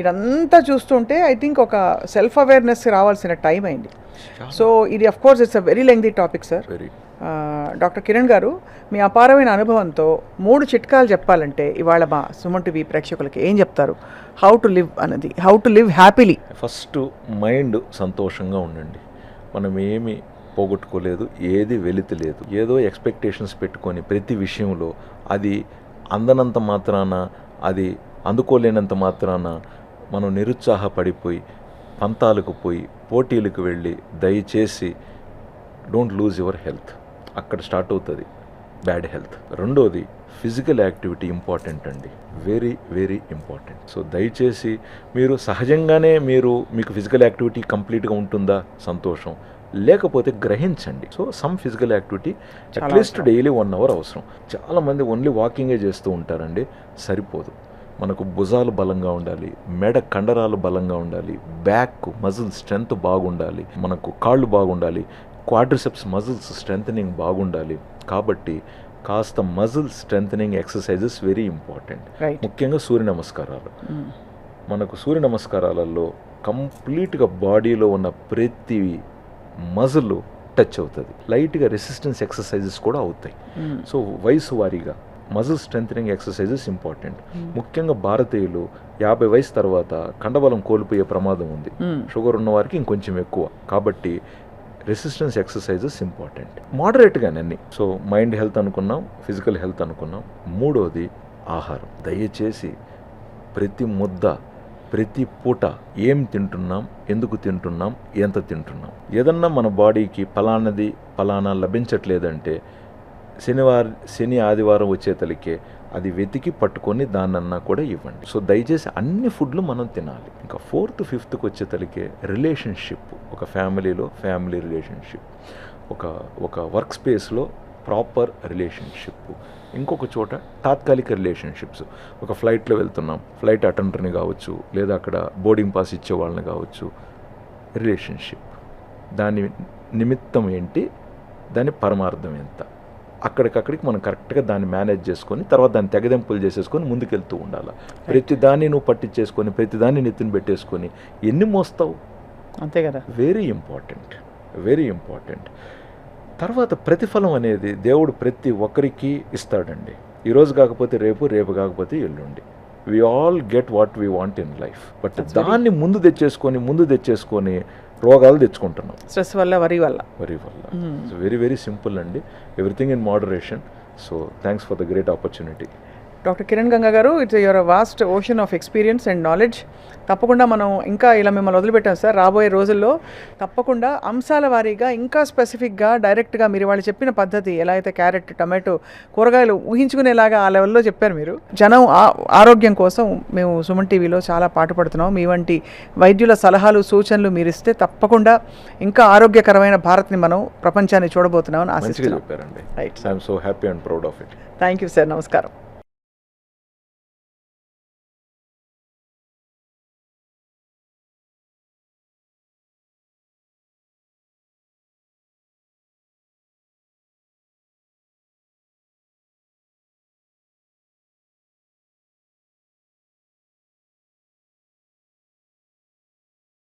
ఇదంతా చూస్తుంటే ఐ థింక్ ఒక సెల్ఫ్ అవేర్నెస్ రావాల్సిన టైం అయింది. సో ఇది of course it's a very lengthy topic sir. Doctor Kiran గారు, మీ అపారమైన అనుభవంతో 3 చిట్కాలు చెప్పాలంటే ఇవాళ మా సుమన్ టీవీ ప్రేక్షకులకి ఏం చెప్తారు? How to live happily. First mind సంతోషంగా ఉండండి. మనం ఏమి పోగొట్టుకోలేదు, ఏది వెలితలేదు. ఏదో ఎక్స్పెక్టేషన్స్ పెట్టుకొని ప్రతి విషయంలో అది అందనంత మాత్రాన, అది అందుకోలేనంత మాత్రాన మనం నిరుత్సాహపడిపోయి పంతాలకు పోయి పోటీలకు వెళ్ళి దయచేసి డోంట్ లూజ్ యువర్ హెల్త్. అక్కడ స్టార్ట్ అవుతుంది బ్యాడ్ హెల్త్. రెండోది ఫిజికల్ యాక్టివిటీ ఇంపార్టెంట్ అండి, వెరీ వెరీ ఇంపార్టెంట్. సో దయచేసి మీరు సహజంగానే మీకు ఫిజికల్ యాక్టివిటీ కంప్లీట్గా ఉంటుందా, సంతోషం. లేకపోతే గ్రహించండి. So some physical activity at least daily 1 hour అవసరం. చాలామంది ఓన్లీ వాకింగే చేస్తూ ఉంటారండి, సరిపోదు. మనకు భుజాలు బలంగా ఉండాలి, మెడ కండరాలు బలంగా ఉండాలి, బ్యాక్ మజిల్ స్ట్రెంగ్త్ బాగుండాలి, మనకు కాళ్ళు బాగుండాలి, క్వాడ్రిసెప్స్ మజిల్స్ స్ట్రెంథనింగ్ బాగుండాలి. కాబట్టి కాస్త muscle strengthening exercises very important. ముఖ్యంగా సూర్య నమస్కారాలు. మనకు సూర్య నమస్కారాలలో కంప్లీట్గా బాడీలో ఉన్న ప్రతి మజిల్ టచ్ అవుతుంది. లైట్గా రెసిస్టెన్స్ ఎక్సర్సైజెస్ కూడా అవుతాయి. సో వయసు వారీగా మజిల్ స్ట్రెంథనింగ్ ఎక్సర్సైజెస్ ఇంపార్టెంట్. ముఖ్యంగా భారతీయులు 50 వయసు తర్వాత కండబలం కోల్పోయే ప్రమాదం ఉంది. షుగర్ ఉన్న వారికి ఇంకొంచెం ఎక్కువ. కాబట్టి రెసిస్టెన్స్ ఎక్సర్సైజెస్ ఇంపార్టెంట్, మోడరేట్గానే అన్ని. సో మైండ్ హెల్త్ అనుకున్నాం, ఫిజికల్ హెల్త్ అనుకున్నాం. మూడోది ఆహారం. దయచేసి ప్రతి ముద్ద, ప్రతి పూట ఏం తింటున్నాం, ఎందుకు తింటున్నాం, ఎంత తింటున్నాం. ఏదన్నా మన బాడీకి ఫలానా లభించట్లేదంటే శని ఆదివారం వచ్చేతలికే అది వెతికి పట్టుకొని దాన్నన్నా కూడా ఇవ్వండి. సో దయచేసి అన్ని ఫుడ్లు మనం తినాలి. ఇంకా 4th 5th వచ్చేతలికే రిలేషన్షిప్, ఒక ఫ్యామిలీలో ఫ్యామిలీ రిలేషన్షిప్, ఒక వర్క్ స్పేస్లో ప్రాపర్ రిలేషన్షిప్, ఇంకొక చోట తాత్కాలిక రిలేషన్షిప్స్. ఒక ఫ్లైట్లో వెళ్తున్నాం, ఫ్లైట్ అటెండర్ని కావచ్చు, లేదా అక్కడ బోర్డింగ్ పాస్ ఇచ్చే వాళ్ళని కావచ్చు. రిలేషన్షిప్ దాని నిమిత్తం ఏంటి, దాని పరమార్థం ఎంత, అక్కడికక్కడికి మనం కరెక్ట్గా దాన్ని మేనేజ్ చేసుకొని తర్వాత దాన్ని తెగదెంపులు చేసేసుకొని ముందుకెళ్తూ ఉండాలి. ప్రతిదాన్ని నువ్వు పట్టించేసుకొని ప్రతిదాన్ని నెత్తిని పెట్టేసుకొని ఎన్ని మోస్తావు? అంతే కదా. Very important, very important. తర్వాత ప్రతిఫలం అనేది దేవుడు ప్రతి ఒక్కరికి ఇస్తాడండి. ఈరోజు కాకపోతే రేపు, రేపు కాకపోతే ఎల్లుండి. We all get what we want in life. But దాన్ని ముందు తెచ్చేసుకొని రోగాలు తెచ్చుకుంటున్నాం, స్ట్రెస్ వల్ల, వరి వల్ల. వెరీ వెరీ సింపుల్ అండి, everything in moderation. So thanks for the great opportunity. Doctor Kiran Ganga గారు, it's your vast ocean of experience and knowledge. తప్పకుండా మనం ఇంకా ఇలా మిమ్మల్ని వదిలిపెట్టాం సార్. రాబోయే రోజుల్లో తప్పకుండా అంశాల వారీగా ఇంకా స్పెసిఫిక్గా డైరెక్ట్గా మీరు వాళ్ళు చెప్పిన పద్ధతి ఎలా అయితే క్యారెట్, టమాటో, కూరగాయలు ఊహించుకునేలాగా ఆ లెవెల్లో చెప్పారు మీరు. జనం ఆరోగ్యం కోసం మేము సుమన్ టీవీలో చాలా పాటుపడుతున్నాం. మీ వంటి వైద్యుల సలహాలు, సూచనలు మీరు ఇస్తే తప్పకుండా ఇంకా ఆరోగ్యకరమైన భారత్ని మనం ప్రపంచాన్ని చూడబోతున్నామని ఆశిస్తున్నాం. చెప్పారండి. Right. I'm so happy and proud of it. Thank you sir. నమస్కారం.